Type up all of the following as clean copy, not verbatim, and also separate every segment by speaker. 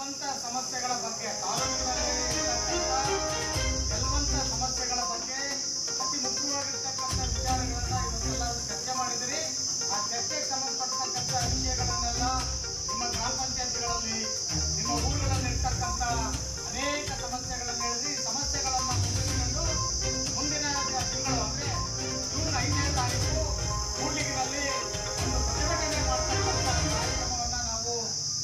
Speaker 1: ಗೆಲ್ಲುವಂತ ಸಮಸ್ಯೆಗಳ ಬಗ್ಗೆ ತಾಲೂಕಿನಲ್ಲಿ ಗೆಲ್ಲುವಂತ ಸಮಸ್ಯೆಗಳ ಬಗ್ಗೆ ಅತಿ ಮುಖ್ಯವಾಗಿರ್ತಕ್ಕಂಥ ವಿಚಾರಗಳನ್ನ ಇವತ್ತೆಲ್ಲರೂ ಚರ್ಚೆ ಮಾಡಿದಿರಿ. ಆ ಚರ್ಚೆಗೆ ಸಂಬಂಧಪಟ್ಟಂತ ವಿಷಯಗಳನ್ನೆಲ್ಲ ನಿಮ್ಮ ಗ್ರಾಮ ಪಂಚಾಯತ್ಗಳಲ್ಲಿ ನಿಮ್ಮ ಊರುಗಳಲ್ಲಿ ಇರ್ತಕ್ಕಂಥ ಅನೇಕ ಸಮಸ್ಯೆಗಳನ್ನು ಹೇಳಿದ್ರಿ. ಸಮಸ್ಯೆಗಳನ್ನ ಮುಂದಿಟ್ಟುಕೊಂಡು ಮುಂದಿನ ತಿಂಗಳು ಅಂದ್ರೆ ಜೂನ್ 5ನೇ ತಾರೀಕು ಕೂಡ್ಲಿಗಿನಲ್ಲಿ ಒಂದು ಪ್ರತಿಭಟನೆ ಮಾಡತಕ್ಕಂಥ ಕಾರ್ಯಕ್ರಮವನ್ನ ನಾವು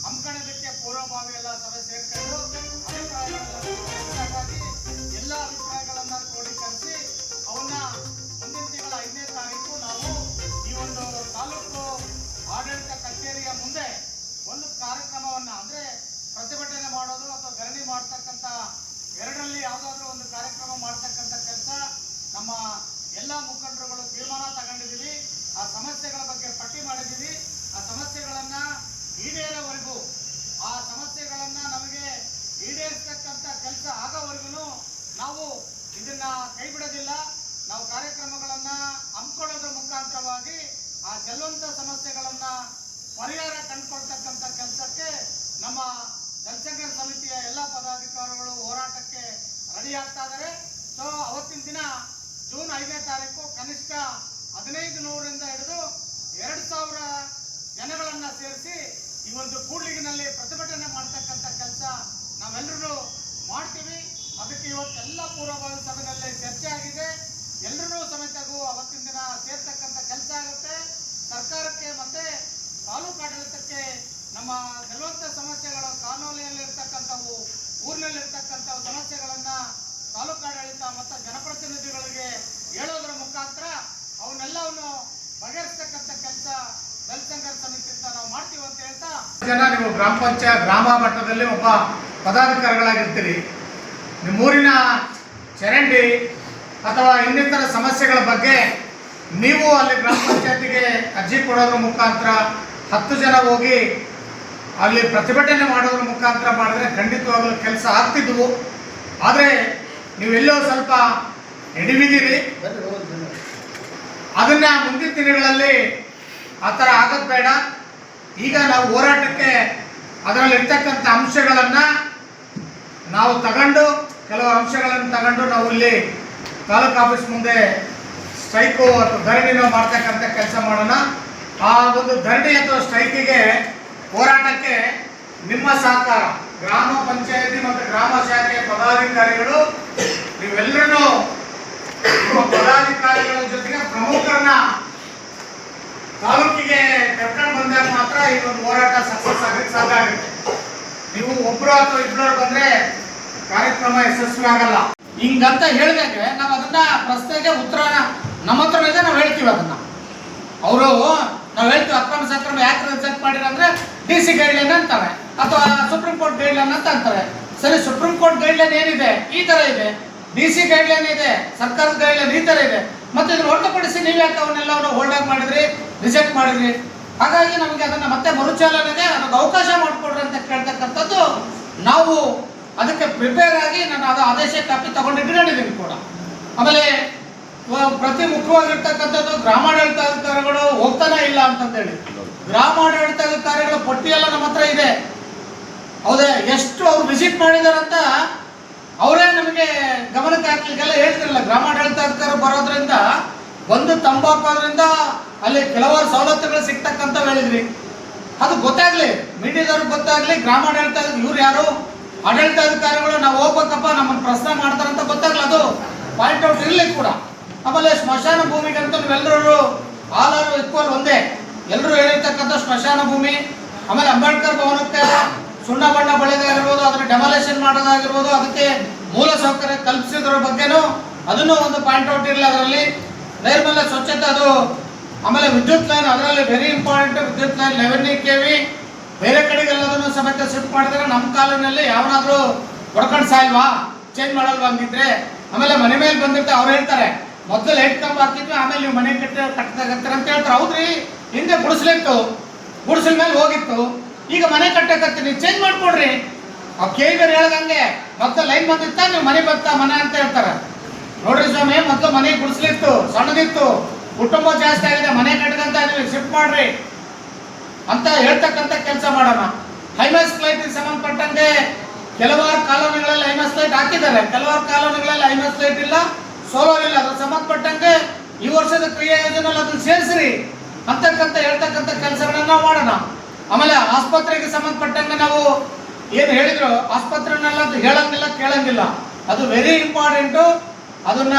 Speaker 1: ಹಮ್ಮಿಕೊಳ್ಳೋದಕ್ಕೆ ಪೂರ್ವಭಾವಿ ಎಲ್ಲ ಸಭೆ ಸೇರ್ಕೊಂಡು ಅಭಿಪ್ರಾಯಗಳನ್ನು ಎಲ್ಲ ಅಭಿಪ್ರಾಯಗಳನ್ನ ಕ್ರೋಢೀಕರಿಸಿ ಅವನ್ನ ಮುಂದಿನ ತಿಂಗಳ 5ನೇ ತಾರೀಕು ನಾವು ಈ ಒಂದು ತಾಲೂಕು ಆಡಳಿತ ಕಚೇರಿಯ ಮುಂದೆ ಒಂದು ಕಾರ್ಯಕ್ರಮವನ್ನ ಅಂದ್ರೆ ಪ್ರತಿಭಟನೆ ಮಾಡೋದು ಅಥವಾ ಧರಣಿ ಮಾಡ್ತಕ್ಕಂಥ ಎರಡರಲ್ಲಿ ಯಾವುದಾದ್ರೂ ಒಂದು ಕಾರ್ಯಕ್ರಮ ಮಾಡ್ತಕ್ಕಂಥ ಕೆಲಸ ನಮ್ಮ ಎಲ್ಲ ಮುಖಂಡರುಗಳು ತೀರ್ಮಾನ ತಗೊಂಡಿದ್ದೀವಿ. ಆ ಸಮಸ್ಯೆಗಳ ಬಗ್ಗೆ ಪಟ್ಟಿ ಮಾಡಿದ್ದೀವಿ. ಆ ಸಮಸ್ಯೆಗಳನ್ನ ಈಡೇರೋವರೆಗೂ ಆ ಸಮಸ್ಯೆಗಳನ್ನ ನಮಗೆ ಈಡೇರಿಸ್ತಕ್ಕಂಥ ಕೆಲಸ ಆಗೋವರೆಗೂ ನಾವು ಇದನ್ನ ಕೈ ಬಿಡೋದಿಲ್ಲ. ನಾವು ಕಾರ್ಯಕ್ರಮಗಳನ್ನ ಹಮ್ಮಿಕೊಳ್ಳೋದ್ರ ಮುಖಾಂತರವಾಗಿ ಆ ಗೆಲ್ಲುವಂತ ಸಮಸ್ಯೆಗಳನ್ನ ಪರಿಹಾರ ಕಂಡುಕೊಳ್ತಕ್ಕಂಥ ಕೆಲಸಕ್ಕೆ ನಮ್ಮ ಜನಸಂಘರ್ಷ ಸಮಿತಿಯ ಎಲ್ಲ ಪದಾಧಿಕಾರಿಗಳು ಹೋರಾಟಕ್ಕೆ ರೆಡಿ ಆಗ್ತಾ ಇದ್ದಾರೆ. ಸೊ ಅವತ್ತಿನ ದಿನ ಜೂನ್ 5ನೇ ತಾರೀಕು ಕನಿಷ್ಠ 1500ರಿಂದ ಹಿಡಿದು 2000 ಜನಗಳನ್ನ ಸೇರಿಸಿ ಈ ಒಂದು ಕೂಡ್ಲಿಗಿನಲ್ಲಿ ಪ್ರತಿಭಟನೆ ಮಾಡ್ತಕ್ಕಂಥ ಕೆಲಸ ನಾವೆಲ್ಲರೂ ಮಾಡ್ತೀವಿ. ಅದಕ್ಕೆ ಇವತ್ತೆಲ್ಲ ಪೂರ್ವಭಾವಿ ಸಭೆಯಲ್ಲಿ ಚರ್ಚೆ ಆಗಿದೆ. ಎಲ್ಲರೂ ಸಮೇತಗೂ ಅವತ್ತಿನ ದಿನ ಸೇರ್ತಕ್ಕಂಥ ಕೆಲಸ ಆಗುತ್ತೆ. ಸರ್ಕಾರಕ್ಕೆ ಮತ್ತೆ ತಾಲೂಕು ಆಡಳಿತಕ್ಕೆ ನಮ್ಮ ಗೆಲ್ಲುವಂತ ಸಮಸ್ಯೆಗಳು ಕಾನೂನಿನಲ್ಲಿರ್ತಕ್ಕಂಥವು ಊರಿನಲ್ಲಿರ್ತಕ್ಕಂಥವು ಸಮಸ್ಯೆಗಳನ್ನ ತಾಲೂಕು ಆಡಳಿತ ಮತ್ತು ಜನಪ್ರತಿನಿಧಿಗಳಿಗೆ ಹೇಳೋದ್ರ ಮುಖಾಂತರ ಅವನ್ನೆಲ್ಲವನ್ನು ಬಗೆಹರಿಸ್ತಕ್ಕಂಥ ಕೆಲಸ ದಲಿತ ಸಂಘರ್ಷ ಸಮಿತಿಯಿಂದ ನಾವು ಮಾಡ್ತೀವಿ ಅಂತ ಹೇಳ್ತಾ ಜನ ನೀವು ಗ್ರಾಮ ಪಂಚಾಯತ್ ಗ್ರಾಮ ಮಟ್ಟದಲ್ಲಿ ಒಬ್ಬ ಪದಾಧಿಕಾರಿಗಳಾಗಿರ್ತೀರಿ. ನಿಮ್ಮೂರಿನ ಚರಂಡಿ ಅಥವಾ ಇನ್ನಿತರ ಸಮಸ್ಯೆಗಳ ಬಗ್ಗೆ ನೀವು ಅಲ್ಲಿ ಗ್ರಾಮ ಪಂಚಾಯತಿಗೆ ಅರ್ಜಿ ಕೊಡೋದ್ರ ಮುಖಾಂತರ 10 ಜನ ಹೋಗಿ ಅಲ್ಲಿ ಪ್ರತಿಭಟನೆ ಮಾಡೋದ್ರ ಮುಖಾಂತರ ಮಾಡಿದ್ರೆ ಖಂಡಿತವಾಗಲೂ ಕೆಲಸ ಆಗ್ತಿದ್ವು. ಆದರೆ ನೀವೆಲ್ಲೋ ಸ್ವಲ್ಪ ಎಡವಿದ್ದೀರಿ. ಅದನ್ನ ಮುಂದಿನ ದಿನಗಳಲ್ಲಿ ಆ ಥರ ಆಗೋದು ಬೇಡ. ಈಗ ನಾವು ಹೋರಾಟಕ್ಕೆ ಅದರಲ್ಲಿ ಇರ್ತಕ್ಕಂಥ ಅಂಶಗಳನ್ನ ನಾವು ತಗೊಂಡು ಕೆಲವು ಅಂಶಗಳನ್ನು ತಗೊಂಡು ನಾವು ಇಲ್ಲಿ ತಾಲೂಕು ಆಫೀಸ್ ಮುಂದೆ ಸ್ಟ್ರೈಕು ಅಥವಾ ಧರಣಿನೋ ಮಾಡ್ತಕ್ಕಂಥ ಕೆಲಸ ಮಾಡೋಣ. ಆ ಒಂದು ಧರಣಿ ಅಥವಾ ಸ್ಟ್ರೈಕಿಗೆ ಹೋರಾಟಕ್ಕೆ ನಿಮ್ಮ ಸಹಕಾರ ಗ್ರಾಮ ಪಂಚಾಯತಿ ಮತ್ತು ಗ್ರಾಮ ಶಾಖೆ ಪದಾಧಿಕಾರಿಗಳು ನೀವೆಲ್ಲರೂ ಪದಾಧಿಕಾರಿಗಳ ಜೊತೆಗೆ ಪ್ರಮುಖರನ್ನ ತಾಲೂಕಿಗೆ ಕರ್ಕೊಂಡು ಬಂದಾಗ ಮಾತ್ರ ಈ ಒಂದು ಹೋರಾಟ ಸಕ್ಸಸ್ ಆಗಕ್ಕೆ ಸಾಧ್ಯ ಆಗುತ್ತೆ. ನೀವು ಒಬ್ರು ಅಥವಾ ಇಬ್ಬರು ಬಂದ್ರೆ ಕಾರ್ಯಕ್ರಮ ಯಶಸ್ವಿ ಆಗಲ್ಲ. ಹಿಂಗಂತ ಹೇಳಿದಾಗ ನಾವು ಅದನ್ನ ಪ್ರಶ್ನೆಗೆ ಉತ್ತರ ನಮ್ಮ ಹತ್ರ ಇದೆ, ನಾವು ಹೇಳ್ತೀವಿ. ಅದನ್ನ ಅವರು ನಾವು ಹೇಳ್ತೀವಿ ಅಕ್ರಮ ಸಕ್ರಮ ಯಾಕೆ ರಿಜೆಕ್ಟ್ ಮಾಡಿರ ಅಂದ್ರೆ DC ಗೈಡ್ಲೈನ್ ಅಂತಾರೆ ಅಥವಾ ಸುಪ್ರೀಂ ಕೋರ್ಟ್ ಗೈಡ್ಲೈನ್ ಅಂತ ಅಂತಾರೆ. ಸರಿ, ಸುಪ್ರೀಂ ಕೋರ್ಟ್ ಗೈಡ್ಲೈನ್ ಏನಿದೆ ಈ ತರ ಇದೆ, DC ಗೈಡ್ಲೈನ್ ಇದೆ, ಸರ್ಕಾರದ ಗೈಡ್ಲೈನ್ ಈ ತರ ಇದೆ. ಮತ್ತೆ ಇದನ್ನು ಹೊರತುಪಡಿಸಿ ನೀವು ಯಾಕೆ ಅವನ್ನೆಲ್ಲವನ್ನು ಹೋಲ್ಡ್ ಆಗಿ ಮಾಡಿದ್ರಿ, ರಿಜೆಕ್ಟ್ ಮಾಡಿದ್ರಿ? ಹಾಗಾಗಿ ನಮಗೆ ಅದನ್ನ ಮತ್ತೆ ಮರುಚಾಲನೆಗೆ ಅದಕ್ಕೆ ಅವಕಾಶ ಮಾಡಿಕೊಡ್ರಿ ಅಂತ ಕೇಳ್ತಕ್ಕಂಥದ್ದು ನಾವು ಅದಕ್ಕೆ ಪ್ರಿಪೇರ್ ಆಗಿ ನಾನು ಅದು ಆದೇಶ ಕಾಪಿ ತಗೊಂಡಿದ್ದೀನಿ ಕೂಡ. ಆಮೇಲೆ ಪ್ರತಿ ಮುಖ್ಯವಾಗಿರ್ತಕ್ಕಂಥದ್ದು ಗ್ರಾಮಾಡಳಿತಾಧಿಕಾರಿಗಳು ಹೋಗ್ತಾನೆ ಇಲ್ಲ ಅಂತಂದೇಳಿ ಗ್ರಾಮಾಡಳಿತಾಧಿಕಾರಿಗಳ ಪಟ್ಟಿಯೆಲ್ಲ ನಮ್ಮ ಹತ್ರ ಇದೆ. ಹೌದೇ, ಎಷ್ಟು ಅವ್ರು ವಿಸಿಟ್ ಮಾಡಿದಾರಂತ ಅವರೇ ನಮಗೆ ಗಮನಕ್ಕೆ ಹಾಕ್ಲಿಕ್ಕೆಲ್ಲ ಹೇಳ್ತಿರಲ್ಲ. ಗ್ರಾಮಾಡಳಿತಾಧಿಕಾರಿ ಬರೋದ್ರಿಂದ ಒಂದು ತಂಬಾಕು ಅದರಿಂದ ಅಲ್ಲಿ ಕೆಲವಾರು ಸವಲತ್ತುಗಳು ಸಿಗ್ತಕ್ಕಂಥ ಹೇಳಿದ್ರಿ. ಅದು ಗೊತ್ತಾಗ್ಲಿ, ಮೀಡಿಯಾದವ್ರಿಗೆ ಗೊತ್ತಾಗ್ಲಿ, ಗ್ರಾಮಾಡಳಿತ ಇವ್ರು ಯಾರು ಆಡಳಿತಾಧಿಕಾರಿಗಳು ನಾವು ಹೋಗ್ಬೇಕಪ್ಪ ನಮ್ಮನ್ನು ಪ್ರಶ್ನೆ ಮಾಡ್ತಾರಂತ ಗೊತ್ತಾಗ್ಲಿ, ಅದು ಪಾಯಿಂಟ್ ಔಟ್ ಇರಲಿ ಕೂಡ. ಆಮೇಲೆ ಸ್ಮಶಾನ ಭೂಮಿಗಂತೂ ನೀವೆಲ್ಲರೂ ಆಲ್ ಆರ್ ಈಕ್ವಲ್ ಒಂದೇ, ಎಲ್ಲರೂ ಹೇಳಿರ್ತಕ್ಕಂಥ ಸ್ಮಶಾನ ಭೂಮಿ. ಆಮೇಲೆ ಅಂಬೇಡ್ಕರ್ ಭವನಕ್ಕೆ ಸುಣ್ಣ ಬಣ್ಣ ಬಳಿದಾಗಿರ್ಬೋದು, ಅದನ್ನ ಡೆಮಾಲೇಷನ್ ಮಾಡೋದಾಗಿರ್ಬೋದು, ಅದಕ್ಕೆ ಮೂಲ ಸೌಕರ್ಯ ಕಲ್ಪಿಸಿದ್ರ ಬಗ್ಗೆನೂ ಅದನ್ನು ಒಂದು ಪಾಯಿಂಟ್ ಔಟ್ ಇರಲಿ. ಅದರಲ್ಲಿ ನೈರ್ಮಲ್ಯ ಸ್ವಚ್ಛತೆ ಅದು. ಆಮೇಲೆ ವಿದ್ಯುತ್ ಲೈನ್, ಅದರಲ್ಲಿ ವೆರಿ ಇಂಪಾರ್ಟೆಂಟ್ ವಿದ್ಯುತ್ ಲೈನ್ 11 kV ಬೇರೆ ಕಡೆಗೆಲ್ಲದನ್ನು ಸಮೇತ ಶಿಫ್ಟ್ ಮಾಡಿದ್ರೆ ನಮ್ಮ ಕಾಲೋನಿಯಲ್ಲಿ ಯಾವನಾದ್ರೂ ಹೊಡ್ಕೊಂಡು ಸಾಯ್ವಾ, ಚೇಂಜ್ ಮಾಡಲ್ವಾ ಹಂಗಿದ್ರೆ. ಆಮೇಲೆ ಮನೆ ಮೇಲೆ ಬಂದಿರ್ತಾರೆ, ಅವ್ರು ಹೇಳ್ತಾರೆ ಮೊದಲು ಲೈಟ್ ಕಂಬ ಹಾಕಿದ್ವಿ, ಆಮೇಲೆ ನೀವು ಮನೆ ಕಟ್ಟದಾಗತ್ತಾರೆ ಅಂತ ಹೇಳ್ತಾರೆ. ಹೌದ್ರಿ, ಹಿಂದೆ ಗುಡಿಸ್ಲಿತ್ತು, ಗುಡಿಸಲ್ ಮೇಲೆ ಹೋಗಿತ್ತು, ಈಗ ಮನೆ ಕಟ್ಟಕತ್ತೀನಿ, ಚೇಂಜ್ ಮಾಡ್ಕೊಡ್ರಿ. ಆ ಕೇಳಿದ್ರೆ ಹೇಳ್ದಂಗೆ ಮೊದಲು ಲೈನ್ ಬಂದಿತ್ತ, ನೀವು ಮನೆ ಬರ್ತಾ ಮನೆ ಅಂತ ಹೇಳ್ತಾರೆ. ನೋಡ್ರಿ ಸ್ವಾಮಿ, ಮೊದಲು ಮನೆ ಗುಡಿಸ್ಲಿತ್ತು, ಸಣ್ಣದಿತ್ತು, ಕುಟುಂಬ ಜಾಸ್ತಿ ಆಗಿದೆ, ಮನೆ ಕಟ್ಟಕಂತ ಶಿಫ್ಟ್ ಮಾಡ್ರಿ ಅಂತ ಹೇಳ್ತಕ್ಕಂಥ ಕೆಲಸ ಮಾಡೋಣ. ಹೈಮಾಸ್ ಲೈಟ್ ಸಂಬಂಧಪಟ್ಟಂಗೆ ಕೆಲವಾರು ಕಾಲೋನಿಗಳಲ್ಲಿ ಹೈಮಾಸ್ ಲೈಟ್ ಹಾಕಿದ್ದಾರೆ, ಕೆಲವಾರು ಕಾಲೋನಿಗಳಲ್ಲಿ ಹೈಮಾಸ್ ಲೈಟ್ ಇಲ್ಲ, ಸೋಲಾರ್ ಇಲ್ಲ. ಅದ್ರ ಸಂಬಂಧಪಟ್ಟಂಗೆ ಈ ವರ್ಷದ ಕ್ರಿಯಾ ಯೋಜನೆಯಲ್ಲಿ ಅದನ್ನು ಸೇರಿಸ್ರಿ ಅಂತಕ್ಕಂಥ ಹೇಳ್ತಕ್ಕಂಥ ಕೆಲಸಗಳನ್ನ ನಾವು ಮಾಡೋಣ. ಆಮೇಲೆ ಆಸ್ಪತ್ರೆಗೆ ಸಂಬಂಧಪಟ್ಟಂಗೆ ನಾವು ಏನು ಹೇಳಿದ್ರು, ಆಸ್ಪತ್ರೆನೆಲ್ಲ ಅದು ಹೇಳಂಗಿಲ್ಲ ಕೇಳಂಗಿಲ್ಲ, ಅದು ವೆರಿ ಇಂಪಾರ್ಟೆಂಟು. ಅದನ್ನ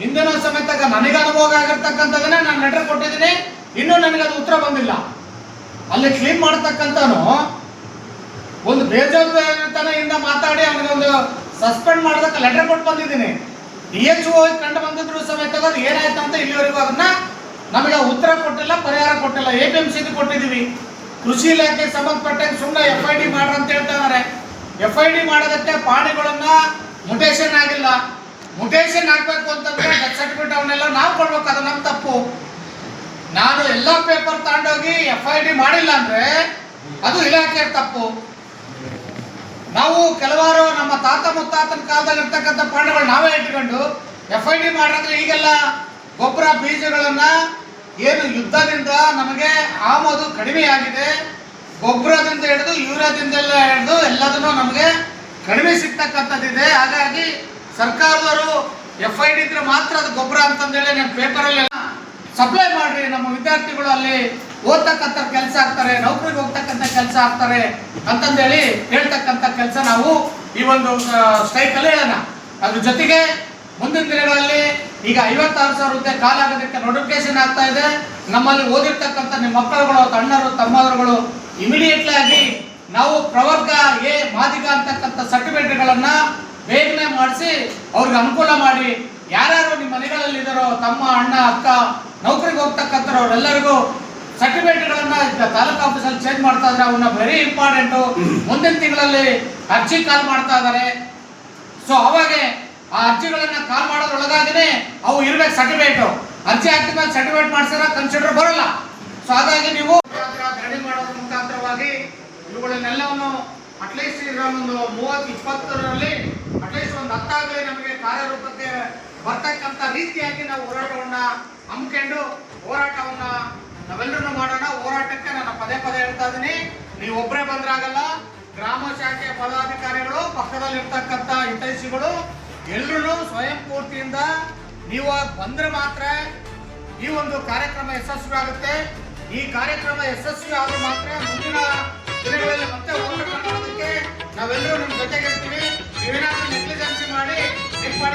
Speaker 1: ಹಿಂದಿನ ಸಮೇತ ನನಗೆ ಅನುಭವ ಆಗಿರ್ತಕ್ಕಂಥದನ್ನೇ ನಾನು ಲೆಟರ್ ಕೊಟ್ಟಿದ್ದೀನಿ, ಇನ್ನೂ ನನಗೆ ಅದು ಉತ್ತರ ಬಂದಿಲ್ಲ. ಅಲ್ಲಿ ಕ್ಲೀನ್ ಮಾಡ್ತಕ್ಕಂಥನು ಒಂದು ಬೇಜವಾಬ್ದಾರಿತನದಿಂದ ಮಾತಾಡಿ ಅವನಿಗೊಂದು ಸಸ್ಪೆಂಡ್ ಮಾಡೋದಕ್ಕೆ ಲೆಟರ್ ಕೊಟ್ಟು ಬಂದಿದ್ದೀನಿ. DHO ಕಂಡು ಬಂದಿದ್ರು ಸಮೇತ ಅದು ಏನಾಯ್ತು ಅಂತ ಇಲ್ಲಿವರೆಗೂ ಅದನ್ನ ನಮಗೆ ಉತ್ತರ ಕೊಟ್ಟಿಲ್ಲ, ಪರಿಹಾರ ಕೊಟ್ಟಿಲ್ಲ. APMC ಕೊಟ್ಟಿದ್ದೀವಿ. ಕೃಷಿ ಇಲಾಖೆಗೆ ಸಂಬಂಧಪಟ್ಟಂಗೆ ಸುಮ್ಮನೆ FID ಮಾಡ್ರಿ ಅಂತ ಹೇಳ್ತಾ ಇದ್ದಾರೆ. FID ಮಾಡೋದಕ್ಕೆ ಪಾಣಿಗಳನ್ನ ಮುಟೇಷನ್ ಆಗಿಲ್ಲ. ಮುಟೇಷನ್ ಆಗ್ಬೇಕು ಅಂತಂದ್ರೆ ಡೆತ್ ಸರ್ಟಿಫಿಕೇಟ್ ಅವನ್ನೆಲ್ಲ ನಾವು ಕೊಡ್ಬೇಕು, ಅದು ನಮ್ಮ ತಪ್ಪು. ನಾನು ಎಲ್ಲ ಪೇಪರ್ ತಗೊಂಡೋಗಿ FID ಮಾಡಿಲ್ಲ ಅಂದ್ರೆ ಅದು ಇಲಾಖೆಯ ತಪ್ಪು. ನಾವು ಕೆಲವಾರು ನಮ್ಮ ತಾತ ಮುತ್ತಾತನ ಕಾಲದಲ್ಲಿ ಇರ್ತಕ್ಕಂಥ ಪಾಂಡಗಳು ನಾವೇ ಇಟ್ಕೊಂಡು FID ಮಾಡಿದ್ರೆ ಈಗೆಲ್ಲ ಗೊಬ್ಬರ ಬೀಜಗಳನ್ನ ಏನು ಯುದ್ಧದಿಂದ ನಮಗೆ ಆಮದು ಕಡಿಮೆ ಆಗಿದೆ. ಗೊಬ್ಬರದಿಂದ ಹಿಡಿದು ಯೂರಿಯಾದಿಂದೆಲ್ಲ ಹಿಡಿದು ಎಲ್ಲದನ್ನು ನಮಗೆ ಕಡಿಮೆ ಸಿಗ್ತಕ್ಕಂಥದ್ದಿದೆ. ಹಾಗಾಗಿ ಸರ್ಕಾರದವರು FID ಇದ್ರೆ ಮಾತ್ರ ಅದು ಗೊಬ್ಬರ ಅಂತಂದೇಳಿ ನಾನು ಪೇಪರಲ್ಲಿ ಸಪ್ಲೈ ಮಾಡ್ರಿ, ನಮ್ಮ ವಿದ್ಯಾರ್ಥಿಗಳು ಅಲ್ಲಿ ಓದ್ತಕ್ಕಂಥ ಕೆಲಸ ಆಗ್ತಾರೆ, ನೌಕರಿಗೆ ಹೋಗ್ತಕ್ಕಂಥ ಕೆಲಸ ಆಗ್ತಾರೆ ಅಂತಂದೇಳಿ ಹೇಳ್ತಕ್ಕಂಥ ಕೆಲಸ ನಾವು ಈ ಒಂದು ಸ್ಟ್ರೈಕಲ್ಲಿ ಹೇಳೋಣ. ಅದ್ರ ಜೊತೆಗೆ ಮುಂದಿನ ದಿನಗಳಲ್ಲಿ ಈಗ 56,000 ಹುದ್ದೆ ಕಾಲಾಗೋದಕ್ಕೆ ನೋಟಿಫಿಕೇಶನ್ ಆಗ್ತಾ ಇದೆ. ನಮ್ಮಲ್ಲಿ ಓದಿರ್ತಕ್ಕಂಥ ನಿಮ್ಮ ಮಕ್ಕಳುಗಳು, ಅಣ್ಣರು, ತಮ್ಮದರುಗಳು ಇಮಿಡಿಯೇಟ್ಲಿ ಆಗಿ ನಾವು ಪ್ರವರ್ಗ ಎ ಮಾದಿಗ ಅಂತಕ್ಕಂಥ ಸರ್ಟಿಫಿಕೇಟ್ಗಳನ್ನ ಬೇಗನೆ ಮಾಡಿಸಿ ಅವ್ರಿಗೆ ಅನುಕೂಲ ಮಾಡಿ, ಯಾರ್ಯಾರು ನಿಮ್ಮ ಮನೆಗಳಲ್ಲಿ ಇದ್ದಾರೋ ತಮ್ಮ ಅಣ್ಣ ಅಕ್ಕ ನೌಕರಿಗೆ ಹೋಗ್ತಕ್ಕಂಥವ್ರೆಲ್ಲರಿಗೂ ಸರ್ಟಿಫಿಕೇಟ್ಗಳನ್ನ ತಾಲೂಕು ಆಫೀಸಲ್ಲಿ ಚೇಂಜ್ ಮಾಡ್ತಾ ಇದ್ದಾರೆ. ಅವನ್ನ ವೆರಿ ಇಂಪಾರ್ಟೆಂಟು. ಮುಂದಿನ ತಿಂಗಳಲ್ಲಿ ಅರ್ಜಿ ಕಾಲ್ ಮಾಡ್ತಾ ಇದ್ದಾರೆ. ಸೊ ಅವಾಗ ಆ ಅರ್ಜಿಗಳನ್ನ ಕಾಲ್ ಮಾಡೋದ್ರೊಳಗಾಗಿನೇ ಅವು ಇರ್ಬೇಕು ಸರ್ಟಿಫಿಕೇಟ್. ಅರ್ಜಿ ಹಾಕಿದ ಮೇಲೆ ಸರ್ಟಿಫಿಕೇಟ್ ಮಾಡಿಸಿದ್ರೆ ಕನ್ಸಿಡರ್ ಬರೋಲ್ಲ. ಸೊ ಹಾಗಾಗಿ ನೀವು ರೆಡಿ ಮಾಡೋದ್ರ ಮುಖಾಂತರವಾಗಿ ಇವುಗಳನ್ನೆಲ್ಲವನ್ನು ಅಟ್ಲೀಸ್ಟ್ ಒಂದು 30-20ರಲ್ಲಿ ಅಟ್ಲೀಸ್ಟ್ ಒಂದು 10 ಆಗಲಿ ನಮಗೆ ಕಾರ್ಯರೂಪಕ್ಕೆ ಬರ್ತಕ್ಕಂಥ ರೀತಿಯಾಗಿ ನಾವು ಹೋರಾಟವನ್ನ ಹಮ್ಮಿಕೊಂಡು ಹೋರಾಟವನ್ನ ನಾವೆಲ್ಲರೂ ಮಾಡೋಣ. ಹೋರಾಟಕ್ಕೆ ನಾನು ಪದೇ ಹೇಳ್ತಾ ಇದ್ದೀನಿ, ನೀವು ಒಬ್ಬರೇ ಬಂದ್ರಾಗಲ್ಲ. ಗ್ರಾಮ ಶಾಖೆ ಪದಾಧಿಕಾರಿಗಳು, ಪಕ್ಕದಲ್ಲಿ ಇರ್ತಕ್ಕಂಥ ಹಿತೈಷಿಗಳು ಎಲ್ಲರೂ ಸ್ವಯಂ ಸ್ಫೂರ್ತಿಯಿಂದ ನೀವು ಬಂದ್ರೆ ಮಾತ್ರ ಈ ಒಂದು ಕಾರ್ಯಕ್ರಮ ಯಶಸ್ವಿ ಆಗುತ್ತೆ. ಈ ಕಾರ್ಯಕ್ರಮ ಯಶಸ್ವಿ ಆದ್ರೆ ಮಾತ್ರ ಮುಂದಿನ ದಿನಗಳಲ್ಲಿ ಮತ್ತೆ ಹೋರಾಟ ಮಾಡೋದಕ್ಕೆ ನಾವೆಲ್ಲರೂ ನಿಮ್ಮ ಜೊತೆಗಿರ್ತೀವಿ. ನೀವೇನಾದ್ರೂ ನೆಗ್ಲಿಜೆನ್ಸಿ ಮಾಡಿ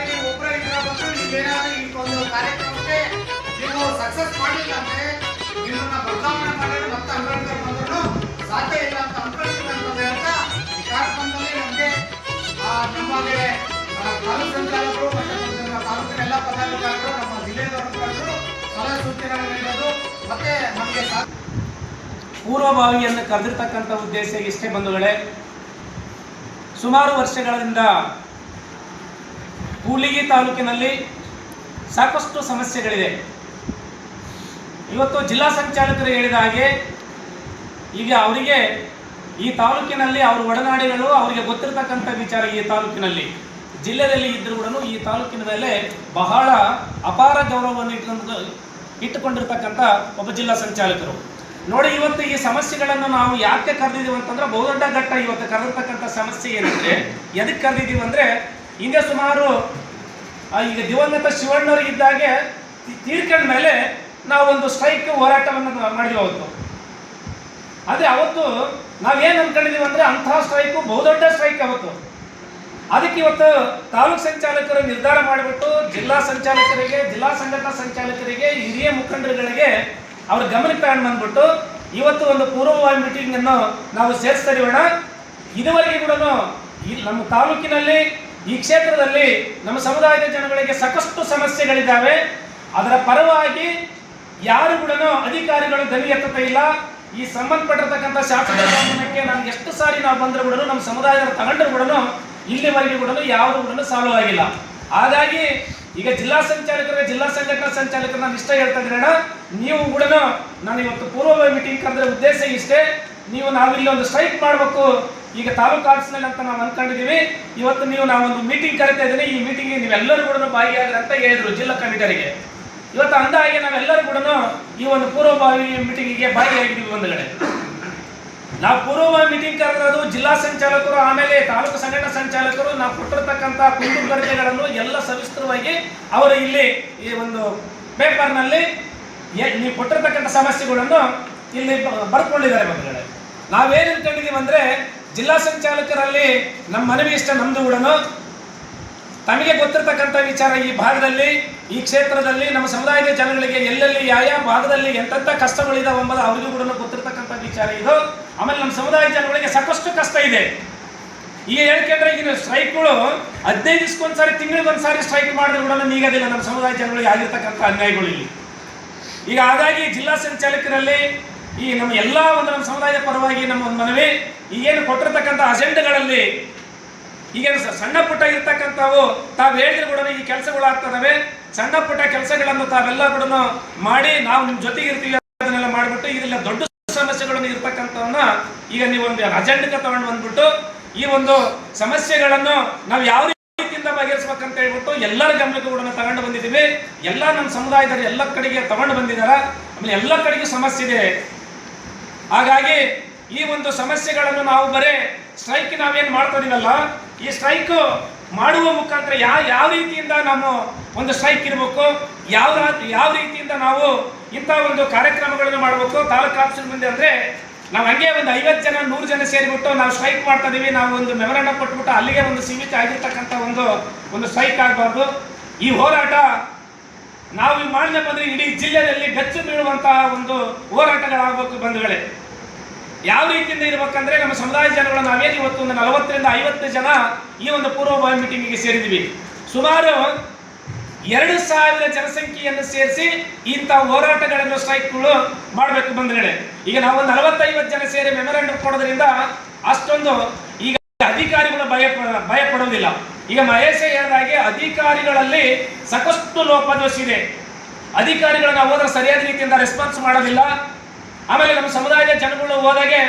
Speaker 1: ನೀವು ಒಬ್ಬರೇ ಬಂದು ನೀವೇನಾದ್ರೂ ಈ ಒಂದು ಕಾರ್ಯಕ್ರಮಕ್ಕೆ ನೀವು ಸಕ್ಸಸ್ ಮಾಡಿಲ್ಲ ಅಂದ್ರೆ ನಿಮ್ಮನ್ನ ಬದಲಾವಣೆ ಮಾಡಿದ್ರೆ ಮತ್ತೆ ಅಂಬೇಡ್ಕರ್ ಬಂದ್ರು ಸಾಧ್ಯ ಇಲ್ಲ ಅಂತ ಅನ್ಕೊಳ್ತೀವಿ ಅಂತ ಹೇಳ್ತಾ ಈ ಕಾರ್ಯಕ್ರಮದಲ್ಲಿ ನಮಗೆ ನಮಗೆ ತಾಲೂಕು ಸಂಚಾಲಕರು ಮತ್ತು ತಾಲೂಕಿನ ಎಲ್ಲ ಪದಾಧಿಕಾರಿಗಳು, ನಮ್ಮ ಜಿಲ್ಲೆಯವರು ಸಲಹೆ ಸೂಚನೆಗಳು ನೀಡೋದು ಮತ್ತೆ ನಮಗೆ
Speaker 2: ಪೂರ್ವಭಾವಿಯನ್ನು ಕರೆದಿರ್ತಕ್ಕಂಥ ಉದ್ದೇಶ ಇಷ್ಟೇ ಬಂಧುಗಳೇ. ಸುಮಾರು ವರ್ಷಗಳಿಂದ ಕೂಡ್ಲಿಗಿ ತಾಲೂಕಿನಲ್ಲಿ ಸಾಕಷ್ಟು ಸಮಸ್ಯೆಗಳಿದೆ. ಇವತ್ತು ಜಿಲ್ಲಾ ಸಂಚಾಲಕರು ಹೇಳಿದ ಹಾಗೆ ಈಗ ಅವರಿಗೆ ಈ ತಾಲೂಕಿನಲ್ಲಿ ಅವರ ಒಡನಾಡಿಗಳು ಅವರಿಗೆ ಗೊತ್ತಿರತಕ್ಕಂಥ ವಿಚಾರ ಈ ತಾಲೂಕಿನಲ್ಲಿ ಜಿಲ್ಲೆಯಲ್ಲಿ ಇದ್ದರೂ ಕೂಡ ಈ ತಾಲೂಕಿನ ಮೇಲೆ ಬಹಳ ಅಪಾರ ಗೌರವವನ್ನು ಇಟ್ಟುಕೊಂಡಿರ್ತಕ್ಕಂಥ ಒಬ್ಬ ಜಿಲ್ಲಾ ಸಂಚಾಲಕರು. ನೋಡಿ, ಇವತ್ತು ಈ ಸಮಸ್ಯೆಗಳನ್ನು ನಾವು ಯಾಕೆ ಕರೆದಿದ್ದೀವಿ ಅಂತಂದ್ರೆ ಬಹುದೊಡ್ಡ ಘಟ್ಟ ಇವತ್ತು ಕರೆದಿರ್ತಕ್ಕಂಥ ಸಮಸ್ಯೆ ಏನಂದ್ರೆ ಎದಕ್ಕೆ ಕರೆದಿದ್ದೀವಿ ಅಂದ್ರೆ ಹಿಂದೆ ಸುಮಾರು ಈಗ ದಿವಂಗತ ಶಿವಣ್ಣವರಿಗಿದ್ದಾಗೆ ತೀರ್ಕೊಂಡ ಮೇಲೆ ನಾವು ಒಂದು ಸ್ಟ್ರೈಕ್ ಹೋರಾಟವನ್ನು ಮಾಡಿದ್ವಿ ಅವತ್ತು. ಅದೇ ಅವತ್ತು ನಾವೇನು ಅನ್ಕೊಂಡಿದೀವಿ ಅಂದ್ರೆ ಅಂತಹ ಸ್ಟ್ರೈಕು ಬಹುದೊಡ್ಡ ಸ್ಟ್ರೈಕ್ ಅವತ್ತು. ಅದಕ್ಕೆ ಇವತ್ತು ತಾಲೂಕು ಸಂಚಾಲಕರು ನಿರ್ಧಾರ ಮಾಡಿಬಿಟ್ಟು ಜಿಲ್ಲಾ ಸಂಚಾಲಕರಿಗೆ, ಜಿಲ್ಲಾ ಸಂಘಟನಾ ಸಂಚಾಲಕರಿಗೆ, ಹಿರಿಯ ಮುಖಂಡರುಗಳಿಗೆ ಅವ್ರ ಗಮನಕ್ಕೆ ತಗೊಂಡು ಬಂದ್ಬಿಟ್ಟು ಇವತ್ತು ಒಂದು ಪೂರ್ವಭಾವಿ ಮೀಟಿಂಗ್ ಅನ್ನು ನಾವು ಸೇರಿಸ್ತಾ ಇದೀವಣ್ಣ. ಇದುವರೆಗೆ ಕೂಡ ನಮ್ಮ ತಾಲೂಕಿನಲ್ಲಿ ಈ ಕ್ಷೇತ್ರದಲ್ಲಿ ನಮ್ಮ ಸಮುದಾಯದ ಜನಗಳಿಗೆ ಸಾಕಷ್ಟು ಸಮಸ್ಯೆಗಳಿದ್ದಾವೆ. ಅದರ ಪರವಾಗಿ ಯಾರು ಕೂಡ ಅಧಿಕಾರಿಗಳು ಧ್ವನಿ ಎತ್ತುತ್ತಾ ಇಲ್ಲ. ಈ ಸಂಬಂಧಪಟ್ಟಿರ್ತಕ್ಕಂಥ ಶಾಸಕರ ಗಮನಕ್ಕೆ ನಮ್ಗೆ ಎಷ್ಟು ಸಾರಿ ನಾವು ಬಂದರೂ ಕೂಡ ನಮ್ಮ ಸಮುದಾಯದ ತಗೊಂಡ್ರು ಕೂಡ ಇಲ್ಲಿವರೆಗೆ ಕೂಡ ಯಾವುದು ಕೂಡ ಸಾಲ್ವ್ ಆಗಿಲ್ಲ. ಹಾಗಾಗಿ ಈಗ ಜಿಲ್ಲಾ ಸಂಚಾಲಕರ, ಜಿಲ್ಲಾ ಸಂಘಟನಾ ಸಂಚಾಲಕರು ನಾನು ಇಷ್ಟ ಹೇಳ್ತಾ ಇದ್ದೀರಣ್ಣ, ನೀವು ಕೂಡ ನಾನು ಇವತ್ತು ಪೂರ್ವಭಾವಿ ಮೀಟಿಂಗ್ ಕರೆದ್ರೆ ಉದ್ದೇಶ ಇಷ್ಟೇ, ನಾವಿಲ್ಲಿ ಒಂದು ಸ್ಟ್ರೈಕ್ ಮಾಡಬೇಕು ಈಗ ತಾಲೂಕು ಆಫೀಸ್ನಲ್ಲಿ ಅಂತ ನಾವು ಅನ್ಕೊಂಡಿದ್ದೀವಿ. ಇವತ್ತು ನಾವೊಂದು ಮೀಟಿಂಗ್ ಕರಿತಾ ಇದ್ದೀನಿ, ಈ ಮೀಟಿಂಗ್ಗೆ ನೀವೆಲ್ಲರೂ ಕೂಡ ಭಾಗಿಯಾಗ್ರಿ ಅಂತ ಹೇಳಿದ್ರು ಜಿಲ್ಲಾ ಕಮಿಟರಿಗೆ. ಇವತ್ತು ಅಂದ ಹಾಗೆ ನಾವೆಲ್ಲರೂ ಕೂಡ ಈ ಒಂದು ಪೂರ್ವಭಾವಿ ಮೀಟಿಂಗಿಗೆ ಭಾಗಿಯಾಗಿದ್ದೀವಿ ಬಂಧುಗಳೇ. ನಾವು ಪೂರ್ವ ಮೀಟಿಂಗ್ ಕರೆದಿರೋದು ಜಿಲ್ಲಾ ಸಂಚಾಲಕರು, ಆಮೇಲೆ ತಾಲೂಕು ಸಂಘಟನಾ ಸಂಚಾಲಕರು ನಾವು ಕೊಟ್ಟಿರ್ತಕ್ಕಂಥ ಕುಂದುಕೊರತೆಗಳನ್ನು ಎಲ್ಲ ಸವಿಸ್ತರವಾಗಿ ಅವರು ಇಲ್ಲಿ ಈ ಒಂದು ಪೇಪರ್ನಲ್ಲಿ ನೀವು ಕೊಟ್ಟಿರ್ತಕ್ಕಂಥ ಸಮಸ್ಯೆಗಳನ್ನು ಇಲ್ಲಿ ಬರ್ಕೊಂಡಿದ್ದಾರೆ ಬಂಧುಗಳೇ. ನಾವೇನು ಅನ್ಕೊಂಡಿದೀವಿ ಅಂದ್ರೆ ಜಿಲ್ಲಾ ಸಂಚಾಲಕರಲ್ಲಿ ನಮ್ಮ ಮನವಿ ಇಷ್ಟ ನಮ್ದು ಕೂಡ ತಮಗೆ ಗೊತ್ತಿರತಕ್ಕಂಥ ವಿಚಾರ, ಈ ಭಾಗದಲ್ಲಿ ಈ ಕ್ಷೇತ್ರದಲ್ಲಿ ನಮ್ಮ ಸಮುದಾಯದ ಜನಗಳಿಗೆ ಎಲ್ಲೆಲ್ಲಿ ಯಾವ ಭಾಗದಲ್ಲಿ ಎಂತೆಂಥ ಕಷ್ಟಗಳಿದಾವೆ ಎಂಬುದು ಅವರಿಗೂ ಕೂಡ ಗೊತ್ತಿರತಕ್ಕಂಥ ವಿಚಾರ ಇದು. ಆಮೇಲೆ ನಮ್ಮ ಸಮುದಾಯ ಜನಗಳಿಗೆ ಸಾಕಷ್ಟು ಕಷ್ಟ ಇದೆ. ಈಗ ಹೇಳ್ಕೊಂಡ್ರೆ ಈಗಿನ ಸ್ಟ್ರೈಕ್ಗಳು 15 ದಿವಸಕ್ಕೊಂದ್ಸಾರಿ, ತಿಂಗಳಿಗೊಂದ್ಸಾರಿ ಸ್ಟ್ರೈಕ್ ಮಾಡಿದ್ರೆ ಕೂಡ ನೀಗೋದಿಲ್ಲ ನಮ್ಮ ಸಮುದಾಯ ಜನಗಳಿಗೆ ಆಗಿರ್ತಕ್ಕಂಥ ಅನ್ಯಾಯಗಳು ಇಲ್ಲಿ. ಈಗ ಹಾಗಾಗಿ ಜಿಲ್ಲಾ ಸಂಚಾಲಕರಲ್ಲಿ ಈ ನಮ್ಮ ಎಲ್ಲ ಒಂದು ನಮ್ಮ ಸಮುದಾಯದ ಪರವಾಗಿ ನಮ್ಮ ಒಂದು ಮನವಿ, ಈಗೇನು ಕೊಟ್ಟಿರ್ತಕ್ಕಂಥ ಅಜೆಂಡಗಳಲ್ಲಿ ಈಗೇನು ಸಣ್ಣ ಪುಟ್ಟ ಇರ್ತಕ್ಕಂಥವು ತಾವು ಹೇಳಿದ್ರೆ ಕೂಡ ಈ ಕೆಲಸಗಳು ಆಗ್ತದವೆ. ಸಣ್ಣ ಪುಟ್ಟ ಕೆಲಸಗಳನ್ನು ತಾವೆಲ್ಲ ಕೂಡ ಮಾಡಿ ನಾವು ನಿಮ್ಮ ಜೊತೆಗೆ ಇರ್ತೀವಿ ಅದನ್ನೆಲ್ಲ ಮಾಡಿಬಿಟ್ಟು ಇದೆಲ್ಲ ದೊಡ್ಡ ಸಮಸ್ಯೆಗಳನ್ನು ಇರ್ತಕ್ಕಂಥವನ್ನ ಈಗ ನೀವು ಒಂದು ಅಜೆಂಡಕ್ಕೆ ತಗೊಂಡು ಬಂದ್ಬಿಟ್ಟು ಈ ಒಂದು ಸಮಸ್ಯೆಗಳನ್ನು ನಾವು ಯಾವ ರೀತಿಯಿಂದ ಬಗೆಹರಿಸಬೇಕಂತ ಹೇಳ್ಬಿಟ್ಟು ಎಲ್ಲರ ಗಮನಕ್ಕೂ ಕೂಡ ತಗೊಂಡು ಬಂದಿದ್ದೀವಿ. ಎಲ್ಲ ನಮ್ಮ ಸಮುದಾಯದಲ್ಲಿ ಎಲ್ಲ ಕಡೆಗೆ ತಗೊಂಡು ಬಂದಿದ್ದಾರೆ. ಆಮೇಲೆ ಎಲ್ಲ ಕಡೆಗೂ ಸಮಸ್ಯೆ ಇದೆ. ಹಾಗಾಗಿ ಈ ಒಂದು ಸಮಸ್ಯೆಗಳನ್ನು ನಾವು ಬರೇ ಸ್ಟ್ರೈಕ್ ನಾವೇನು ಮಾಡ್ತಾ ಇದೀವಲ್ಲ, ಈ ಸ್ಟ್ರೈಕ್ ಮಾಡುವ ಮುಖಾಂತರ ಯಾವ ರೀತಿಯಿಂದ ನಾವು ಒಂದು ಸ್ಟ್ರೈಕ್ ಇರಬೇಕು, ಯಾವ ರೀತಿಯಿಂದ ನಾವು ಇಂಥ ಒಂದು ಕಾರ್ಯಕ್ರಮಗಳನ್ನು ಮಾಡಬೇಕು. ತಾಲೂಕು ಆಫೀಸ್ ಮುಂದೆ ಅಂದರೆ ನಾವು ಹಂಗೆ ಒಂದು 50 ಜನ 100 ಜನ ಸೇರಿಬಿಟ್ಟು ನಾವು ಸ್ಟ್ರೈಕ್ ಮಾಡ್ತಾ ಇದೀವಿ, ನಾವು ಒಂದು ಮೆಮೊರಾಂಡಮ್ ಕೊಟ್ಬಿಟ್ಟು ಅಲ್ಲಿಗೆ ಒಂದು ಸೀಮಿತ ಆಗಿರ್ತಕ್ಕಂಥ ಒಂದು ಸ್ಟ್ರೈಕ್ ಆಗಬಾರ್ದು. ಈ ಹೋರಾಟ ನಾವು ಈ ಮಾಡಿದ ಬಂದರೆ ಇಡೀ ಜಿಲ್ಲೆಯಲ್ಲಿ ಗಚ್ಚು ಬೀಳುವಂತಹ ಒಂದು ಹೋರಾಟಗಳಾಗಬೇಕು ಬಂಧುಗಳೇ. ಯಾವ ರೀತಿಯಿಂದ ಇರಬೇಕಂದ್ರೆ ನಮ್ಮ ಸಮುದಾಯ ಜನಗಳು ನಾವೇನು ಇವತ್ತು ಒಂದು 40 ರಿಂದ 50 ಜನ ಈ ಒಂದು ಪೂರ್ವಭಾವಿ ಮೀಟಿಂಗಿಗೆ ಸೇರಿದ್ದೀವಿ. ಸುಮಾರು 2000 ಜನಸಂಖ್ಯೆಯನ್ನು ಸೇರಿಸಿ ಇಂಥ ಹೋರಾಟಗಳನ್ನು ಸ್ಟ್ರೈಕ್ಗಳು ಮಾಡಬೇಕು ಬಂಧುಗಳೇ. ಈಗ ನಾವು ಒಂದು 40-50 ಜನ ಸೇರಿ ಮೆಮೊರಾಂಡಮ್ ಕೊಡೋದ್ರಿಂದ ಅಷ್ಟೊಂದು ಈಗ ಅಧಿಕಾರಿಗಳು ಭಯ ಪಡೋದಿಲ್ಲ. ಈಗ ಮಹೇಶ ಹೇಳಿದಾಗೆ ಅಧಿಕಾರಿಗಳಲ್ಲಿ ಸಾಕಷ್ಟು ಲೋಪದೋಷ ಇದೆ. ಅಧಿಕಾರಿಗಳನ್ನ ಹೋದ್ರೆ ಸರಿಯಾದ ರೀತಿಯಿಂದ ರೆಸ್ಪಾನ್ಸ್ ಮಾಡೋದಿಲ್ಲ. ಆಮೇಲೆ ನಮ್ಮ ಸಮುದಾಯದ ಜನಗಳು ಹೋದಾಗೆ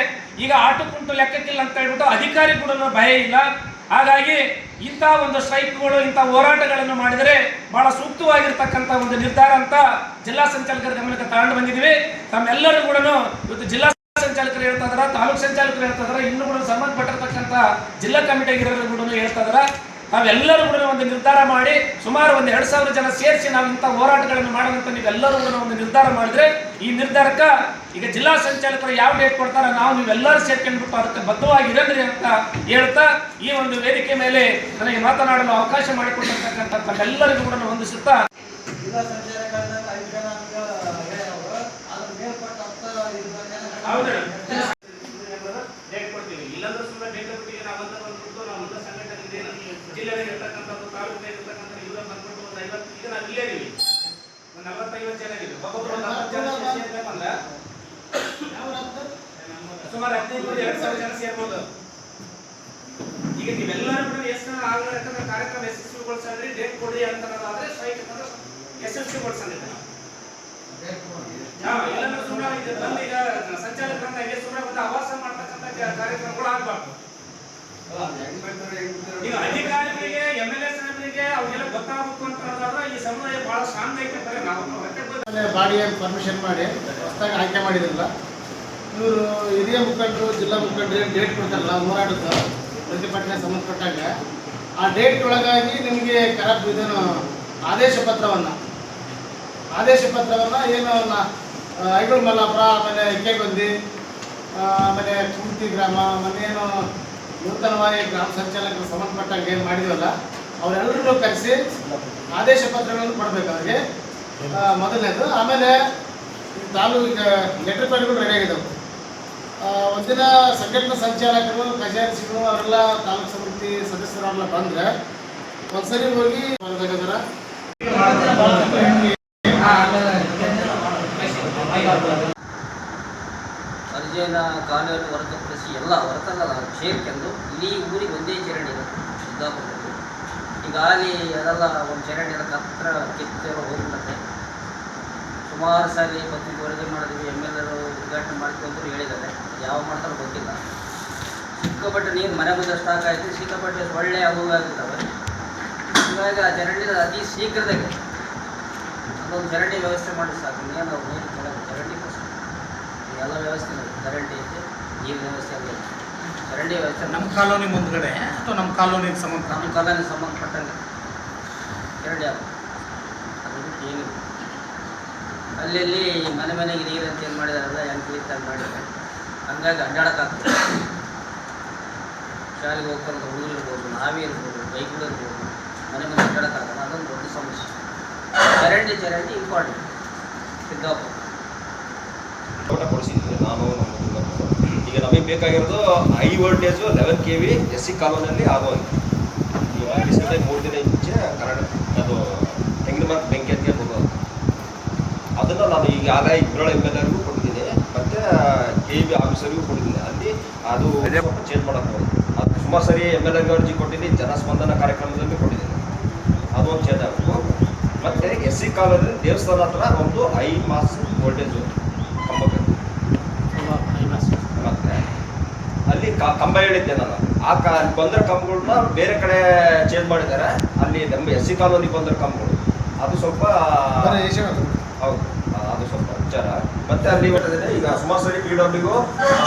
Speaker 2: ಈಗ ಆಟಕ್ಕುಂಟು ಲೆಕ್ಕಕ್ಕಿಲ್ಲ ಅಂತ ಹೇಳ್ಬಿಟ್ಟು ಅಧಿಕಾರಿಗಳು ಭಯ ಇಲ್ಲ. ಹಾಗಾಗಿ ಇಂಥ ಒಂದು ಸ್ಟ್ರೈಕ್ಗಳು, ಇಂಥ ಹೋರಾಟಗಳನ್ನು ಮಾಡಿದರೆ ಬಹಳ ಸೂಕ್ತವಾಗಿರ್ತಕ್ಕಂಥ ಒಂದು ನಿರ್ಧಾರ ಅಂತ ಜಿಲ್ಲಾ ಸಂಚಾಲಕರ ಗಮನಕ್ಕೆ ತಗೊಂಡು ಬಂದಿದ್ದೀವಿ. ತಮ್ಮೆಲ್ಲರೂ ಕೂಡ ಇವತ್ತು ಜಿಲ್ಲಾ ಸಂಚಾಲಕರು ಹೇಳ್ತಾ ಇದಾರೆ, ತಾಲೂಕು ಸಂಚಾಲಕರು ಹೇಳ್ತಾ ಇದಾರೆ, ಇನ್ನೂ ಕೂಡ ಸಂಬಂಧಪಟ್ಟಿರ್ತಕ್ಕಂಥ ಜಿಲ್ಲಾ ಕಮಿಟಿಗಿರೋರು ಕೂಡ ಹೇಳ್ತಾ ಇದಾರೆ. ನಾವೆಲ್ಲರೂ ಕೂಡ ಒಂದು ನಿರ್ಧಾರ ಮಾಡಿ ಸುಮಾರು ಒಂದು 2000 ಜನ ಸೇರಿಸಿ ನಾವು ಇಂಥ ಹೋರಾಟಗಳನ್ನು ಮಾಡೋದಂತ ನೀವೆಲ್ಲರೂ ಕೂಡ ಒಂದು ನಿರ್ಧಾರ ಮಾಡಿದ್ರೆ ಈ ನಿರ್ಧಾರಕ್ಕೆ ಈಗ ಜಿಲ್ಲಾ ಸಂಚಾಲಕರು ಯಾವ ಡೇಟ್ ಕೊಡ್ತಾರೆ ನಾವು ನೀವೆಲ್ಲರೂ ಸೇರ್ಕೊಂಡ್ಬಿಟ್ಟು ಅದಕ್ಕೆ ಬದ್ಧವಾಗಿರೋದ್ರಿ ಅಂತ ಹೇಳ್ತಾ ಈ ಒಂದು ವೇದಿಕೆ ಮೇಲೆ ನನಗೆ ಮಾತನಾಡಲು ಅವಕಾಶ ಮಾಡಿಕೊಟ್ಟಿರ್ತಕ್ಕಂಥ ತಮ್ಮೆಲ್ಲರಿಗೂ ಕೂಡ ಹೊಂದಿಸುತ್ತಾ
Speaker 3: ಜಿಲ್ಲಾ ಸಂಚಾಲಕರ 5 ಜನ ಅದ್ರ ಮೇಲ್ಪಟ್ಟ
Speaker 2: ಡೇಟ್ ಕೊಡ್ತೀವಿ. ಇಲ್ಲಾಂದ್ರೆ ಸುಮ್ಮನೆ ಡೇಟ್ ಕೊಟ್ಟಿಗೆ ನಾವು ಬಂದ್ಬಿಟ್ಟು ನಾವು ಮುಂದೆ ಸಂಘಟನೆ ಜಿಲ್ಲೆಯಲ್ಲಿ ಇರ್ತಕ್ಕಂಥದ್ದು ತಾಲೂಕಿನಲ್ಲಿ ಇರ್ತಕ್ಕಂಥ ಇವ್ರ ಬಂದ್ಬಿಟ್ಟು ಒಂದು 50 ಈಗ ನಾವು ಇಲ್ಲೇ ಇದೀವಿ, ಒಂದು 40-50 ಜನ ಇದೀವಿ. ಒಬ್ಬೊಬ್ಬರು ಒಂದು 10 ಜನ ಸೇರ್ಬೇಕಂದ್ರೆ ಸುಮಾರು 15,000-2,000 ಜನ ಸೇರ್ಬೋದು. ಈಗ ನೀವೆಲ್ಲರೂ ಕೂಡ ಎಷ್ಟು ಯಾಕಂದ್ರೆ ಕಾರ್ಯಕ್ರಮ ಯಶಸ್ವಿಗೊಳಿಸಂದ್ರೆ ಡೇಟ್ ಕೊಡಿ ಅಂತಂದ್ರೆ ಸ್ಟ್ರೈಕ್ ಯಶಸ್ವಿಗೊಳಿಸಂದಿದೆ. ಇಲ್ಲಾಂದ್ರೆ ಸುಮ್ಮನೆ ಇದು ಬಂದು ಈಗ ಸಂಚಾಲಕರಂತಾಗಿ ಸುಮ್ಮನೆ ಬಂದು ಆವಾಸ ಮಾಡ್ತಕ್ಕಂಥ ಕಾರ್ಯಕ್ರಮಗಳು ಆಗಬಾರ್ದು. ಈಗ ಅಧಿಕಾರಿಗಳಿಗೆ MLA ಸಾಹೇಬರಿಗೆ ಅವ್ರಿಗೆಲ್ಲ ಗೊತ್ತಾಗಬೇಕು ಅಂತ ಹೇಳಿದ್ರೆ ಈ ಸಮುದಾಯ ಬಹಳ ಸ್ಟ್ರಾಂಗ್ ಐತೆ. ನಾವು
Speaker 3: ಬಾಡಿಯನ್ನು ಪರ್ಮಿಷನ್ ಮಾಡಿ ಹೊಸದಾಗಿ ಆಯ್ಕೆ ಮಾಡಿದ್ರಲ್ಲ, ಇವರು ಹಿರಿಯ ಮುಖಂಡರು, ಜಿಲ್ಲಾ ಮುಖಂಡರು ಡೇಟ್ ಕೊಡ್ತಾರಲ್ಲ ಹೋರಾಟದ ಪ್ರತಿಭಟನೆ ಸಂಬಂಧಪಟ್ಟಾಗ ಆ ಡೇಟ್ ಒಳಗಾಗಿ ನಿಮಗೆ ಇದನ್ನು ಆದೇಶ ಪತ್ರವನ್ನು ಏನು ಐಗಳು ಮಲ್ಲಾಪುರ, ಆಮೇಲೆ ಇಕ್ಕೆಗೊಂದಿ, ಆಮೇಲೆ ಕುಂತಿ ಗ್ರಾಮ, ಮನೇನು ನೂತನವಾಗಿ ಗ್ರಾಮ ಸಂಚಾಲಕರು ಸಂಬಂಧಪಟ್ಟಾಗ ಏನು ಮಾಡಿದ್ವಲ್ಲ ಅವರೆಲ್ಲರೂ ಕರೆಸಿ ಆದೇಶ ಪತ್ರಗಳನ್ನು ಕೊಡಬೇಕು ಅವ್ರಿಗೆ ಮೊದಲನೇದು. ಆಮೇಲೆ ತಾಲೂಕು ಲೆಟರ್ ಪ್ಯಾಡ್ಗಳು ರೆಡಿ ಆಗಿದ್ದಾವೆ. ಒಂದಿನ ಸಂಘಟನಾ ಸಂಚಾಲಕರು, ಖಜಾನ್ಸಿಗಳು ಅವರೆಲ್ಲ ತಾಲೂಕು ಸಮಿತಿ ಸದಸ್ಯರೆಲ್ಲ ಬಂದರೆ ಒಂದ್ಸರಿ ಹೋಗಿ
Speaker 4: ಅರ್ಜಿಯನ್ನು ಕಾನೂನು ಹೊರತುಪಡಿಸಿ ಎಲ್ಲ ಹೊರತಲ್ಲ ಸೇರ್ಕೊಂಡು ಇಡೀ ಊರಿಗೆ ಒಂದೇ ಚರಂಡಿ ಸಿದ್ದಾಪುರದಲ್ಲಿ ಈಗಾಗಲೇ ಅದೆಲ್ಲ ಒಂದು ಚರಂಡಿನ ಹತ್ರ ಕಿತ್ತೇರೋ ಹೋಗ್ಬಿಡುತ್ತೆ. ಸುಮಾರು ಸಾರಿ ಪತ್ರಿಕೆ ವರದಿ ಮಾಡಿದ್ವಿ, MLA ಉದ್ಘಾಟನೆ ಮಾಡ್ಕೊಂಡ್ರು ಹೇಳಿದ್ದಾರೆ, ಯಾವ ಮಾಡ್ತಾರೋ ಗೊತ್ತಿಲ್ಲ. ಸಿಕ್ಕಾಪಟ್ಟೆ ನೀರು ಮನೆ ಮುಂದೆ ಸ್ಟಾಕ್ ಆಯಿತು, ಸಿಕ್ಕಾಪಟ್ಟೆ ಒಳ್ಳೆ ಅವು ಆಗಿದ್ದಾವೆ. ಹೀಗಾಗಿ ಆ ಚರಂಡಿನ ಅತಿ ಶೀಘ್ರದಾಗೆ ಅದೊಂದು ಚರಂಡಿ ವ್ಯವಸ್ಥೆ ಮಾಡಿ ಸಾಕು. ಏನು ನೀರು ಕೆಳಗೆ ಚರಂಡಿ ಎಲ್ಲ ವ್ಯವಸ್ಥೆ ಇದೆ, ಕರೆಂಟ್ ಐತೆ, ನೀರಿನ ವ್ಯವಸ್ಥೆ ಅಲ್ಲ, ಚರಂಡಿ ವ್ಯವಸ್ಥೆ
Speaker 1: ನಮ್ಮ ಕಾಲೋನಿ ಮುಂದ್ಗಡೆ ಅಥವಾ ನಮ್ಮ ಕಾಲೋನಿಗೆ ಸಂಬಂಧ
Speaker 4: ನಮ್ಮ ಕಾಲಕ್ಕೆ ಸಂಬಂಧಪಟ್ಟಂಗೆ ಚರಂಡಿ ಆಗ ಅದು ಏನಿಲ್ಲ. ಅಲ್ಲಿ ಮನೆ ಮನೆಗೆ ನೀರು ಅಂತ ಏನು ಮಾಡಿದಾರಲ್ಲ ಹೆಂಗೆ ಮಾಡಿದ್ದಾರೆ, ಹಂಗಾಗಿ ಅಡ್ಡಾಡೋಕ್ಕಾಗ್ತದೆ. ಶಾಲೆಗೆ ಹೋಗ್ತಾರಂತ ಹುಡುಗರು ಇರ್ಬೋದು, ನಾವೇ ಇರ್ಬೋದು, ಬೈಕ್ಗಳು ಇರ್ಬೋದು, ಮನೆ ಮನೆ ಅಡ್ಡಾಡೋಕ್ಕಾಗಲ್ಲ. ಅದೊಂದು ದೊಡ್ಡ ಸಮಸ್ಯೆ. ಚರಂಡಿ ಇಂಪಾರ್ಟೆಂಟ್. ಸಿದ್ದಾಪುರ
Speaker 5: ಊಟ ಕೊಡಿಸಿದ್ವಿ ನಾನು ಈಗ ನಮಗೆ ಬೇಕಾಗಿರೋದು ಹೈ ವೋಲ್ಟೇಜು 11 kV SC ಕಾಲೋನಿಯಲ್ಲಿ ಆಗೋದು. ಈಗ ರೀಸೆಂಟಾಗಿ 3 ದಿನ ಮುಂಚೆ ಕರೆಂಟ್ ಅದು ತೆಂಗಿನ ಮರ ಬೆಂಕಿ ಅಂತ ಹೋಗೋದು. ಅದನ್ನು ನಾನು ಈಗ ಆಗ ಇಬ್ಬರೊಳ MLAರಿಗೂ ಕೊಟ್ಟಿದ್ದೀನಿ, ಮತ್ತು KEB ಆಫೀಸರಿಗೂ ಕೊಟ್ಟಿದ್ದೀನಿ. ಅಲ್ಲಿ ಅದು ಚೇಂಜ್ ಮಾಡೋಕ್ಕೆ ಹೋಗೋದು. ಅದು ಸುಮಾರು ಸರಿ MLAರಿಗೂ ಅರ್ಜಿ ಕೊಟ್ಟಿದ್ದೀನಿ, ಜನಸ್ಪಂದನ ಕಾರ್ಯಕ್ರಮದಲ್ಲಿ ಕೊಟ್ಟಿದ್ದೀನಿ. ಅದೊಂದು ಚೇಂಜ್ ಆಗಬೇಕು. ಮತ್ತು SC ಕಾಲೋನಿ ದೇವಸ್ಥಾನ ಹತ್ರ ಒಂದು 5 ಮಾಸ್ ವೋಲ್ಟೇಜು ಕಂಬ ಬೇಕು. ಮತ್ತು ಅಲ್ಲಿ ಕಂಬ ಹೇಳಿದ್ದೆ ನಾನು. ಅಲ್ಲಿ ಬಂದಿರೋ ಕಂಬಗಳನ್ನ ಬೇರೆ ಕಡೆ ಚೇಂಜ್ ಮಾಡಿದ್ದಾರೆ. ಅಲ್ಲಿ ನಮ್ಮ SC ಕಾಲೋನಿಗೆ ಬಂದಿರೋ ಕಂಬಗಳು ಅದು ಸ್ವಲ್ಪ ಹೌದು, ಅದು ಸ್ವಲ್ಪ ವಿಚಾರ. ಮತ್ತು ಅಲ್ಲಿ ಈಗ ಸುಮಾರು ಸರಿ PWಗೂ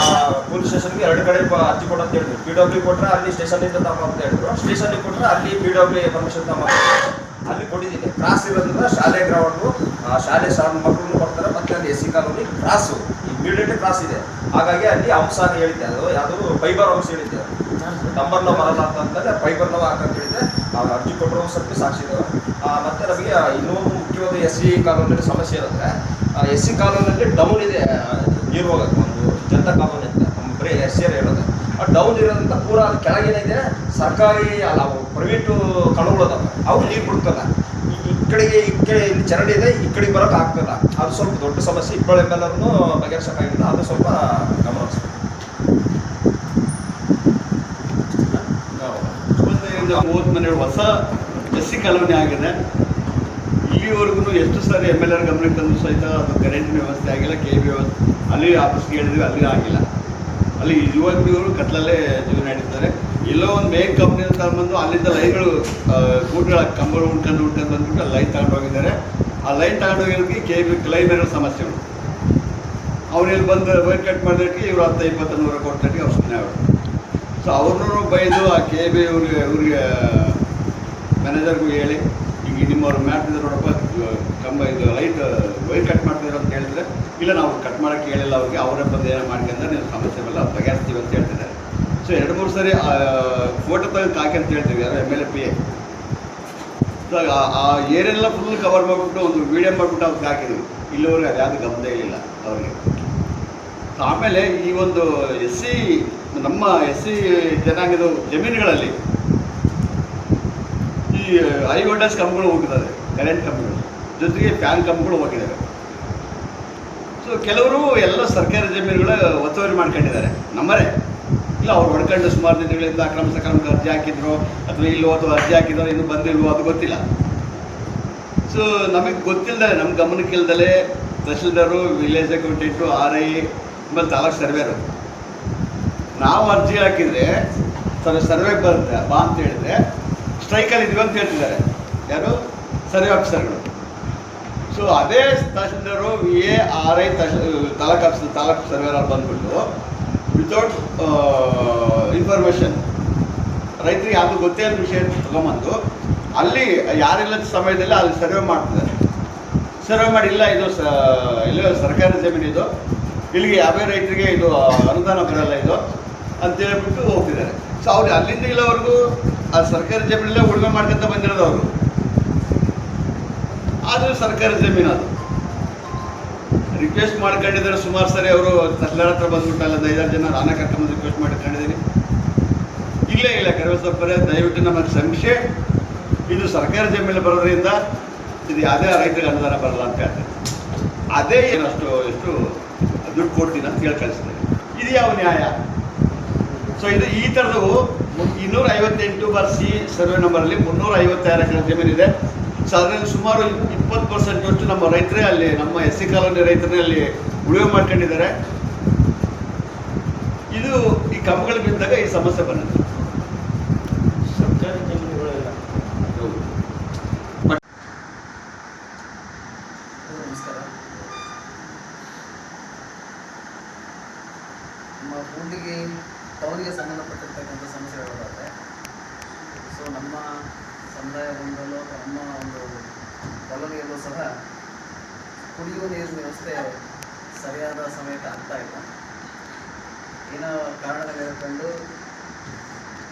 Speaker 5: ಪೊಲೀಸ್ ಸ್ಟೇಷನ್ಗೆ 2 ಕಡೆ ಅರ್ಜಿ ಕೊಡು ಅಂತ ಹೇಳಿದ್ರು. PW ಕೊಟ್ಟರೆ ಅಲ್ಲಿ ಸ್ಟೇಷನಿಂದ ತಮ್ಮ ಅಂತ ಹೇಳಿದ್ರು, ಸ್ಟೇಷನ್ಗೆ ಕೊಟ್ಟರೆ ಅಲ್ಲಿ PW ಪರ್ಮಿಷನ್ ತಮ್ಮ ಅಲ್ಲಿ ಕೊಟ್ಟಿದ್ದೀನಿ. ಕ್ರಾಸ್ ಇರೋದ್ರಿಂದ ಶಾಲೆ ಗ್ರೌಂಡು ಶಾಲೆ ಮಕ್ಕಳು ಬರ್ತಾರೆ. ಮತ್ತು ಅಲ್ಲಿ SC colony cross immediate cross ಇದೆ. ಹಾಗಾಗಿ ಅಲ್ಲಿ ಅಂಶ ಹೇಳಿದ್ದೆ, ಅದು ಯಾವುದು ಫೈಬರ್ ಅಂಶ ಹೇಳಿದ್ದೆ. ನಂಬರ್ನ ಬರಲ್ಲ ಅಂತಂದರೆ ಫೈಬರ್ನ ಹಾಕಂತ ಹೇಳಿದ್ದೆ. ಅರ್ಜಿ ಕೊಟ್ಟರು ಸ್ವಲ್ಪ ಸಾಕ್ಷಿ ಇದ್ದಾವೆ. ಮತ್ತು ನಮಗೆ ಇನ್ನೊಂದು ಮುಖ್ಯವಾದ SC ಕಾಲೋನಿಯಲ್ಲಿ ಸಮಸ್ಯೆ ಇರುತ್ತೆ. SC ಕಾಲೋನಿಯಲ್ಲಿ ಡೌನ್ ಇದೆ ನೀರು ಹೋಗೋದು. ಒಂದು ಜನತಾ ಕಾಲೋನಿ ಅಂತ ಬರೀ SC ಹೇಳೋದು. ಆ ಡೌನ್ ಇರೋದ್ರಿಂದ ಪೂರ ಅದು ಕೆಳಗೇನಿದೆ ಸರ್ಕಾರಿ ಅಲ್ಲ, ಅವು ಪ್ರೈವೇಟು ಕಣಗಳು ಅದಾವೆ, ಅವು ನೀರು ಬಿಡ್ತಲ್ಲ. ಈ ಕಡೆಗೆ ಇಲ್ಲಿ ಚರಂಡಿ ಇದೆ, ಈ ಕಡೆಗೆ ಬರೋಕೆ ಆಗ್ತಲ್ಲ. ಅದು ಸ್ವಲ್ಪ ದೊಡ್ಡ ಸಮಸ್ಯೆ. ಇಬ್ಬರು MLAರನ್ನು ಬಗೆಹರಿಸೋಕ್ಕಾಗಿಲ್ಲ. ಅದು ಸ್ವಲ್ಪ ಗಮನಿಸ್ಬೇಕು.
Speaker 6: 30 ಮನೆಗಳು ಹೊಸ SC ಕಾಲೋನಿ ಆಗಿದೆ. ಇಲ್ಲಿವರೆಗೂ ಎಷ್ಟು ಸಾರಿ MLAರ ಗಮನಕ್ಕೆ ತಂದು ಸಹಿತ ಅದು ಕರೆಂಟಿನ ವ್ಯವಸ್ಥೆ ಆಗಿಲ್ಲ. KEB ವ್ಯವಸ್ಥೆ ಅಲ್ಲಿ ಆಫೀಸ್ಗೆ ಹೇಳಿದ್ವಿ, ಅಲ್ಲಿ ಆಗಿಲ್ಲ. ಅಲ್ಲಿ ಯುವಕರು ಕತ್ಲಲ್ಲೇ ಜೀವನ ನಡೀತಾರೆ. ಎಲ್ಲೋ ಒಂದು ಮೇನ್ ಕಂಪ್ನಿ ತಗೊಂಡ್ಬಂದು ಅಲ್ಲಿಂದ ಲೈನ್ಗಳು ಕೂಟಗಳ ಕಂಬಗಳು ಉಣ್ಕೊಂಡು ಬಂದ್ಬಿಟ್ಟು ಅಲ್ಲಿ ಲೈನ್ ತಗೊಂಡು ಹೋಗಿದ್ದಾರೆ. ಆ ಲೈನ್ ತಗೊಂಡು ಹೋಗಿರೋದಕ್ಕೆ KEB ಲೈನ್ ಇರೋ ಸಮಸ್ಯೆಗಳು. ಅವ್ರಲ್ಲಿ ಬಂದು ವೈರ್ ಕಟ್ ಮಾಡೋದಕ್ಕೆ ಇವರು 10-20 ಕೊಟ್ಟಕ್ಕೆ ಅವ್ರು ಸುಮ್ಮನೆ ಅವರು. ಸೊ ಅವ್ರನ್ನೂ ಬೈದು ಆ KEB ಇವ್ರಿಗೆ ಮ್ಯಾನೇಜರ್ಗೂ ಹೇಳಿ, ಈಗ ನಿಮ್ಮವ್ರು ಮಾಡ್ತಿದ್ರು ನೋಡಪ್ಪ ಕಂಬ ಇದು ಲೈಟ್ ವೈರ್ ಕಟ್ ಮಾಡ್ತಿದ್ರು ಅಂತ ಹೇಳಿದ್ರೆ, ಇಲ್ಲ ನಾವು ಕಟ್ ಮಾಡೋಕ್ಕೆ ಹೇಳಿಲ್ಲ ಅವ್ರಿಗೆ, ಅವರೇ ಬಂದು ಏನೋ ಮಾಡ್ಕೊಂಡ್ರೆ ನೀವು ಸಮಸ್ಯೆ ಮೇಲೆ ಬಗೆಹರಿಸ್ತೀವಿ ಅಂತ ಹೇಳ್ತಿದ್ದಾರೆ. ಸೊ 2-3 ಸರಿ ಫೋಟೋ ತೆಗೆದು ಹಾಕಿ ಅಂತ ಹೇಳ್ತೀವಿ, ಯಾರು MLA PA. ಸೊ ಆ ಏರಿಯೆಲ್ಲ ಫುಲ್ ಕವರ್ ಮಾಡಿಬಿಟ್ಟು ಒಂದು ವೀಡಿಯೋ ಮಾಡಿಬಿಟ್ಟು ಅವ್ರಿಗೆ ಹಾಕಿದ್ವಿ. ಇಲ್ಲಿವರೆಗೆ ಅದು ಯಾವುದು ಗಮನ ಇಲ್ಲ ಅವ್ರಿಗೆ. ಆಮೇಲೆ ಈ ಒಂದು ನಮ್ಮ SC ಜನಾಂಗದ ಜಮೀನುಗಳಲ್ಲಿ ಈ ಹೈ ವೋಲ್ಟೇಜ್ ಕಂಬಗಳು ಹೋಗಿದ್ದಾರೆ, ಕರೆಂಟ್ ಕಂಬಗಳು ಜೊತೆಗೆ ಫ್ಯಾನ್ ಕಂಬಗಳು ಹೋಗಿದ್ದಾವೆ. ಸೊ ಕೆಲವರು ಎಲ್ಲ ಸರ್ಕಾರಿ ಜಮೀನುಗಳ ಒತ್ತುವರಿ ಮಾಡ್ಕೊಂಡಿದ್ದಾರೆ. ನಮ್ಮರೇ ಇಲ್ಲ, ಅವ್ರು ಹೊಡ್ಕೊಂಡು ಸುಮಾರು ದಿನಗಳಿಂದ ಅಕ್ರಮ ಸಕ್ರಮಕ್ಕೆ ಅರ್ಜಿ ಹಾಕಿದ್ರು ಅಥವಾ ಇಲ್ಲೋ ಅಥವಾ ಅರ್ಜಿ ಹಾಕಿದ್ರು ಇನ್ನೂ ಬಂದಿಲ್ವೋ ಅದು ಗೊತ್ತಿಲ್ಲ. ಸೊ ನಮಗೆ ಗೊತ್ತಿಲ್ಲದೆ, ನಮ್ಮ ಗಮನಕ್ಕೆ ಇಲ್ದಲೇ ತಹಶೀಲ್ದಾರು, ವಿಲೇಜ್ ಅಕೌಂಟೆಂಟು, RI ಆಮೇಲೆ ತಾಲೂಕು ಸರ್ವೇರು ನಾವು ಅರ್ಜಿ ಹಾಕಿದರೆ ಸರ್ವೆಗೆ ಬರುತ್ತೆ ಬಾ ಅಂತ ಹೇಳಿದ್ರೆ ಸ್ಟ್ರೈಕಲ್ಲಿ ಇದ್ವಿ ಅಂತ ಹೇಳ್ತಿದ್ದಾರೆ. ಯಾರು? ಸರ್ವೆ ಆಫೀಸರ್ಗಳು. ಸೊ ಅದೇ ತಹಶೀಲ್ದಾರು, VA, RI, ತಾಲೂಕು ಸರ್ವೇರ್ ಬಂದ್ಬಿಟ್ಟು ವಿತೌಟ್ ಇನ್ಫಾರ್ಮೇಷನ್ ರೈತರಿಗೆ ಯಾವುದು ಗೊತ್ತೇ ಅಂತ ವಿಷಯ ತೊಗೊಂಬಂದು ಅಲ್ಲಿ ಯಾರಿಲ್ಲದ ಸಮಯದಲ್ಲಿ ಅಲ್ಲಿ ಸರ್ವೆ ಮಾಡ್ತಿದ್ದಾರೆ. ಸರ್ವೆ ಮಾಡಿ ಇಲ್ಲ ಇದು ಇಲ್ಲೋ ಸರ್ಕಾರಿ ಜಮೀನು, ಇದು ಇಲ್ಲಿಗೆ ಯಾವ್ಯಾವ ರೈತರಿಗೆ ಇದು ಅನುದಾನ ಬರಲ್ಲ ಇದು ಅಂತೇಳ್ಬಿಟ್ಟು ಹೋಗ್ತಿದ್ದಾರೆ. ಸೊ ಅವ್ರು ಅಲ್ಲಿಂದ ಇಲ್ಲವರೆಗೂ ಆ ಸರ್ಕಾರಿ ಜಮೀನಲ್ಲೇ ಉಳುಮೆ ಮಾಡ್ಕೊಂತ ಬಂದಿರೋದು ಅವರು. ಆದರೆ ಸರ್ಕಾರಿ ಜಮೀನು ಅದು ರಿಕ್ವೆಸ್ಟ್ ಮಾಡ್ಕೊಂಡಿದ್ದಾರೆ ಸುಮಾರು ಸರಿ. ಅವರು ತಹಶೀಲ್ದಾರ್ ಹತ್ರ ಬಂದ್ಬಿಟ್ಟು ಅಲ್ಲ 5-6 ಜನ ನಾನೇ ಕರ್ಕೊಂಡು ರಿಕ್ವೆಸ್ಟ್ ಮಾಡ್ಕೊಂಡಿದ್ದೀನಿ. ಇಲ್ಲ ಕರಿಬಸಪ್ಪರೇ, ದಯವಿಟ್ಟು ನಮಗೆ ಸಮೀಕ್ಷೆ ಇದು ಸರ್ಕಾರಿ ಜಮೀನು ಬರೋದ್ರಿಂದ ಇದು ಯಾವುದೇ ರೈತರಿಗೆ ಅನುದಾನ ಬರಲ್ಲ ಅಂತ ಹೇಳ್ತಾರೆ. ಅದೇ ಏನಷ್ಟು ಎಷ್ಟು ದುಡ್ಡು ಕೊಡ್ತೀನಿ ಅಂತ ಹೇಳಿ ಕಳಿಸ್ತಾರೆ. ಇದು ಯಾವ ನ್ಯಾಯ? ಸೊ ಇದು ಈ ಥರದವು 258/C ಸರ್ವೆ ನಂಬರಲ್ಲಿ 356 ಎಕರೆ ಜಮೀನಿದೆ. ಸೊ ಅದರಲ್ಲಿ ಸುಮಾರು 20% ನಮ್ಮ ರೈತರೇ ಅಲ್ಲಿ, ನಮ್ಮ SC ಕಾಲೋನಿ ರೈತರೇ ಅಲ್ಲಿ ಉಳುಮೆ ಮಾಡ್ಕೊಂಡಿದ್ದಾರೆ. ಇದು ಈ ಕಂಬಗಳು ಬಿದ್ದಾಗ ಈ ಸಮಸ್ಯೆ ಬಂದಿದೆ.
Speaker 2: ಸರ್ಕಾರಿ ಜಮೀನುಗಳೆಲ್ಲ
Speaker 7: ನಮಸ್ಕಾರ. ನಮ್ಮ ಕೂಡ್ಲಿಗಿ ಟೌನಿಗೆ ಸಂಬಂಧಪಟ್ಟಿರ್ತಕ್ಕಂಥ ಸಮಸ್ಯೆ ಹೇಳೋದಾದರೆ, ಸೊ ನಮ್ಮ ಸಮುದಾಯದಿಂದಲೂ ನಮ್ಮ ಒಂದು ಕಾಲೋನಿಯಲ್ಲೂ ಸಹ ಕುಡಿಯುವ ನೀರಿನ ವ್ಯವಸ್ಥೆ ಸರಿಯಾದ ಸಮಯಕ್ಕೆ ಆಗ್ತಾ ಇಲ್ಲ. ಏನೋ ಕಾರಣಗಳು ಹೇಳ್ಕೊಂಡು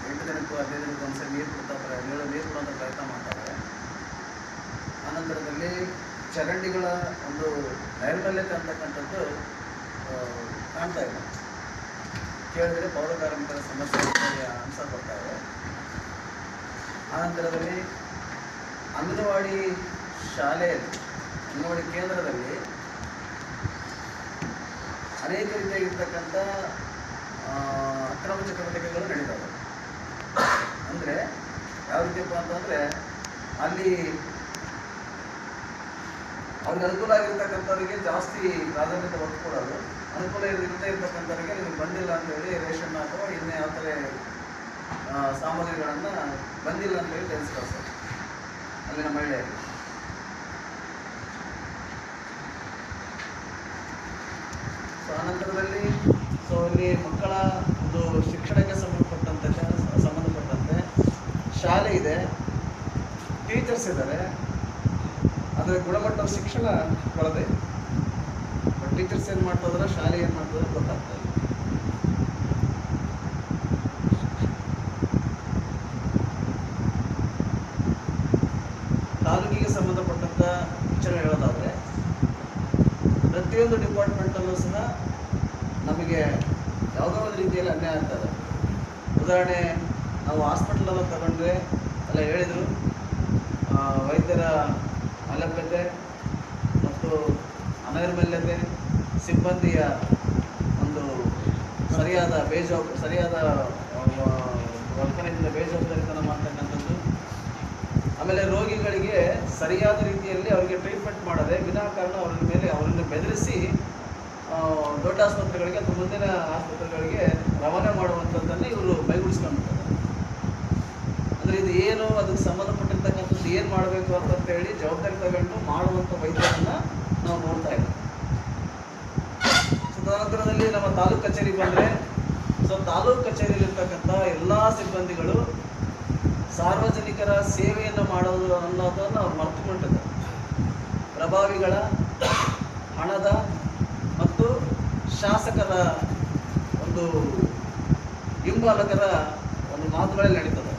Speaker 7: 8 ದಿನಕ್ಕೂ 15 ದಿನಕ್ಕೂ ಒಂದ್ಸರಿ ನೀರು ಕೊಡುವಂಥ ಪ್ರಯತ್ನ ಮಾಡ್ತಾರೆ. ಆನಂತರದಲ್ಲಿ ಚರಂಡಿಗಳ ಒಂದು ನೈರ್ಮಲ್ಯತೆ ಅಂತಕ್ಕಂಥದ್ದು ಕಾಣ್ತಾ ಇಲ್ಲ. ಕೇಳಿದರೆ ಪೌರ ಕಾರ್ಮಿಕರ ಸಮಸ್ಯೆ ಅಂಶ ಬರ್ತಾ ಇದೆ. ಆನಂತರದಲ್ಲಿ ಅಂಗನವಾಡಿ ಶಾಲೆಯಲ್ಲಿ, ಅಂಗನವಾಡಿ ಕೇಂದ್ರದಲ್ಲಿ ಅನೇಕ ರೀತಿಯಾಗಿರ್ತಕ್ಕಂಥ ಅಕ್ರಮ ಚಟುವಟಿಕೆಗಳು ನಡೀತವೆ. ಅಂದರೆ ಯಾವ ರೀತಿಯಪ್ಪ ಅಂತಂದರೆ, ಅಲ್ಲಿ ಅವ್ರಿಗೆ ಅನುಕೂಲ ಆಗಿರ್ತಕ್ಕಂಥವ್ರಿಗೆ ಜಾಸ್ತಿ ಪ್ರಾಧಾನ್ಯತೆ ಒತ್ತು ಕೊಡೋದು, ಅನುಕೂಲ ಇಲ್ಲದೆ ಇರ್ತಕ್ಕಂಥವ್ರಿಗೆ ನಿಮಗೆ ಬಂದಿಲ್ಲ ಅಂತೇಳಿ ರೇಷನ್ ಅಥವಾ ಇನ್ನೇ ಯಾವ ಥರ ಸಾಮಗ್ರಿಗಳನ್ನು ಬಂದಿಲ್ಲ ಅಂತೇಳಿ ತಿಳಿಸ್ಕೊಳ್ತಾರೆ ಅಲ್ಲಿನ ಮಹಿಳೆಯರಿಗೆ. ಸೊ ಆನಂತರದಲ್ಲಿ ಇಲ್ಲಿ ಮಕ್ಕಳ ಒಂದು ಶಿಕ್ಷಣಕ್ಕೆ ಸಂಬಂಧಪಟ್ಟಂತೆ ಶಾಲೆ ಇದೆ, ಟೀಚರ್ಸ್ ಇದ್ದಾರೆ, ಆದರೆ ಗುಣಮಟ್ಟದ ಶಿಕ್ಷಣ ಕೊಡದೆ. ಬಟ್ ಟೀಚರ್ಸ್ ಏನು ಮಾಡ್ತಾಯಿದ್ರೆ, ಶಾಲೆ ಏನು ಮಾಡ್ತಾಯಿದ್ರೆ ಗೊತ್ತಾಗ್ತಾ ಇಲ್ಲ. ತಾಲೂಕಿಗೆ ಸಂಬಂಧಪಟ್ಟಂಥ ವಿಚಾರ ಹೇಳೋದಾದರೆ, ಪ್ರತಿಯೊಂದು ಡಿಪಾರ್ಟ್ಮೆಂಟಲ್ಲೂ ಸಹ ನಮಗೆ ಯಾವುದೋ ಒಂದು ರೀತಿಯಲ್ಲಿ ಅನ್ಯಾಯ ಆಗ್ತದೆ. ಉದಾಹರಣೆ, ನಾವು ಹಾಸ್ಪಿಟಲನ್ನು ತಗೊಂಡ್ರೆ ಎಲ್ಲ ಹೇಳಿದರು, ವೈದ್ಯರ ಅಲಭ್ಯತೆ ಮತ್ತು ಅನೈರ್ಮಲ್ಯತೆ, ಸಿಬ್ಬಂದಿಯ ಒಂದು ಸರಿಯಾದ ವರ್ತನೆಯಿಂದ ಬೇಜವಾಬ್ದಾರಿತನ ಮಾಡ್ತಕ್ಕಂಥದ್ದು. ಆಮೇಲೆ ರೋಗಿಗಳಿಗೆ ಸರಿಯಾದ ರೀತಿಯಲ್ಲಿ ಅವರಿಗೆ ಟ್ರೀಟ್ಮೆಂಟ್ ಮಾಡದೆ ವಿನಾಕಾರಣ ಅವರನ್ನು ಬೆದರಿಸಿ ದೊಡ್ಡ ಆಸ್ಪತ್ರೆಗಳಿಗೆ ಅಥವಾ ಮುಂದಿನ ಆಸ್ಪತ್ರೆಗಳಿಗೆ ರವಾನೆ ಮಾಡುವಂಥದ್ದನ್ನು ಇವರು ಮೈಗೂಡಿಸ್ಕೊಂಡಿರ್ತಾರೆ. ಅಂದರೆ ಇದು ಏನು, ಅದಕ್ಕೆ ಸಂಬಂಧಪಟ್ಟಿರ್ತಕ್ಕಂಥದ್ದು ಏನು ಮಾಡಬೇಕು ಅಂತಂತೇಳಿ ಜವಾಬ್ದಾರಿ ತಗೊಂಡು ಮಾಡುವಂಥ ವೈದ್ಯರನ್ನು ನಾವು ನೋಡ್ತಾ ಇದ್ದೀವಿ. ಸೊ ತದನಂತರದಲ್ಲಿ ನಮ್ಮ ತಾಲೂಕು ಕಚೇರಿಗೆ ಬಂದರೆ, ಸೊ ತಾಲೂಕು ಕಚೇರಿಯಲ್ಲಿರ್ತಕ್ಕಂಥ ಎಲ್ಲ ಸಿಬ್ಬಂದಿಗಳು ಸಾರ್ವಜನಿಕರ ಸೇವೆಯನ್ನು ಮಾಡೋದು ಅನ್ನೋದನ್ನು ಅವ್ರು ಮರೆತುಕೊಂಡಿದ್ದಾರೆ. ಪ್ರಭಾವಿಗಳ ಹಣದ ಮತ್ತು ಶಾಸಕರ ಒಂದು ಹಿಂಬಾಲಕರ ಒಂದು ಮಾತುಗಳಲ್ಲಿ ನಡೀತದೆ.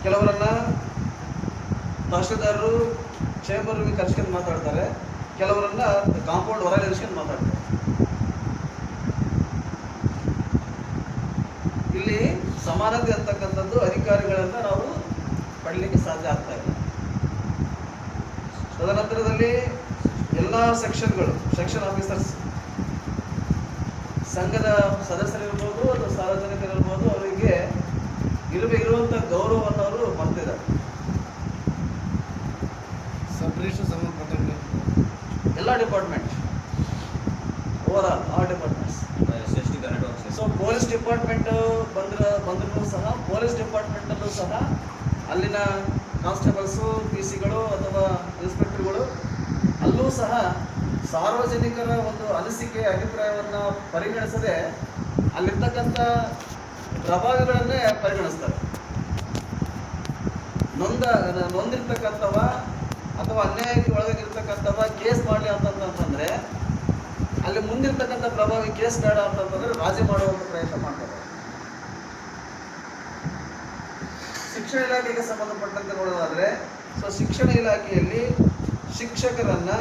Speaker 7: ಕೆಲವರನ್ನ ತಹಶೀಲ್ದಾರರು ಚೇಂಬರ್ ರೂಮಿಗೆ ಕರ್ಸ್ಕೊಂಡು ಮಾತಾಡ್ತಾರೆ, ಕೆಲವರನ್ನ ಕಾಂಪೌಂಡ್ ಹೊರಗೆ ಇರಿಸ್ಕೊಂಡು ಮಾತಾಡ್ತಾರೆ. ಇಲ್ಲಿ ಸಮಾನತೆ ಅಂತಕ್ಕಂಥದ್ದು ಅಧಿಕಾರಿಗಳನ್ನು ನಾವು ಪಡಲಿಕ್ಕೆ ಸಾಧ್ಯ ಆಗ್ತಾ ಇಲ್ಲ. ತದನಂತರದಲ್ಲಿ ಎಲ್ಲ ಸೆಕ್ಷನ್ ಆಫೀಸರ್ಸ್, ಸಂಘದ ಸದಸ್ಯರಿರ್ಬೋದು ಅಥವಾ ಸಾರ್ವಜನಿಕರಿರ್ಬೋದು, ಅವರಿಗೆ ಇರುವಂಥ ಗೌರವವನ್ನು ಅವರು ಮರ್ತಿದ್ದಾರೆ. ಸಂಬಂಧಪಟ್ಟಂತೆ ಎಲ್ಲ department, overall all departments. So police department ಬಂದರೂ ಸಹ, ಪೊಲೀಸ್ ಡಿಪಾರ್ಟ್ಮೆಂಟಲ್ಲೂ ಸಹ ಅಲ್ಲಿನ ಕಾನ್ಸ್ಟೇಬಲ್ಸು, PC ಗಳು ಅಥವಾ ಇನ್ಸ್ಪೆಕ್ಟರ್ಗಳು, ಅಲ್ಲೂ ಸಹ ಸಾರ್ವಜನಿಕರ ಒಂದು ಅನಿಸಿಕೆ ಅಭಿಪ್ರಾಯವನ್ನು ಪರಿಗಣಿಸದೆ ಅಲ್ಲಿರ್ತಕ್ಕಂಥ ಪ್ರಭಾವಿಗಳನ್ನೇ ಪರಿಗಣಿಸ್ತಾರೆ. ನೊಂದಿರ್ತಕ್ಕಂಥವ ಅಥವಾ ಅನ್ಯಾಯಕ್ಕೆ ಒಳಗಾಗಿರ್ತಕ್ಕಂಥವ ಕೇಸ್ ಮಾಡಲಿ ಅಂತಂತಂದರೆ, ಅಲ್ಲಿ ಮುಂದಿರ್ತಕ್ಕಂಥ ಪ್ರಭಾವಿ ಕೇಸ್ ಬೇಡ ಅಂತಂತಂದರೆ ರಾಜಿ ಮಾಡುವಂಥ ಪ್ರಯತ್ನ ಮಾಡ್ತಾರೆ. ಶಿಕ್ಷಣ ಇಲಾಖೆಗೆ ಸಂಬಂಧಪಟ್ಟಂತೆ ನೋಡೋದಾದರೆ, ಸೊ ಶಿಕ್ಷಣ ಇಲಾಖೆಯಲ್ಲಿ ಶಿಕ್ಷಕರನ್ನು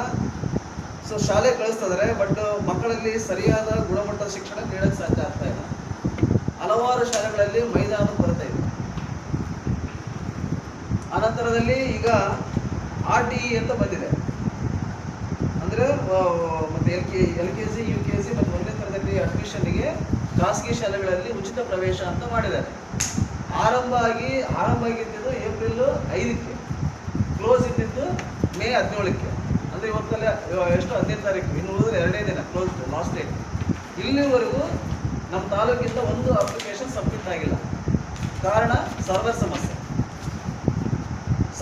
Speaker 7: ಶಾಲೆ ಕಳಿಸ್ತಿದ್ದಾರೆ, ಬಟ್ ಮಕ್ಕಳಲ್ಲಿ ಸರಿಯಾದ ಗುಣಮಟ್ಟದ ಶಿಕ್ಷಣ ನೀಡೋಕ್ಕೆ ಸಾಧ್ಯ ಆಗ್ತಾ ಇಲ್ಲ. ಹಲವಾರು ಶಾಲೆಗಳಲ್ಲಿ ಮೈದಾನದ ಕೊರತೆ ಇದೆ. ಅನಂತರದಲ್ಲಿ ಈಗ RTE ಅಂತ ಬಂದಿದೆ. ಅಂದರೆ ಮತ್ತು LKG, UKG ಮತ್ತು 1ನೇ ತರಗತಿ ಅಡ್ಮಿಷನ್ಗೆ ಖಾಸಗಿ ಶಾಲೆಗಳಲ್ಲಿ ಉಚಿತ ಪ್ರವೇಶ ಅಂತ ಮಾಡಿದ್ದಾರೆ. ಆರಂಭ ಆಗಿದ್ದು ಏಪ್ರಿಲ್ 5ಕ್ಕೆ, ಕ್ಲೋಸ್ ಇದ್ದಿದ್ದು ಮೇ 17ಕ್ಕೆ. ಅಂದರೆ ಇವತ್ತಲ್ಲಿ ಎಷ್ಟು 15 ತಾರೀಕು, ಇನ್ನು ಉಳಿದ್ರೆ 2ನೇ ದಿನ ಕ್ಲೋಸ್, ಲಾಸ್ಟ್ ಡೇಟ್. ಇಲ್ಲಿವರೆಗೂ ನಮ್ಮ ತಾಲೂಕಿಂದ ಒಂದು ಅಪ್ಲಿಕೇಶನ್ ಸಬ್ಮಿಟ್ ಆಗಿಲ್ಲ. ಕಾರಣ ಸರ್ವರ್ ಸಮಸ್ಯೆ.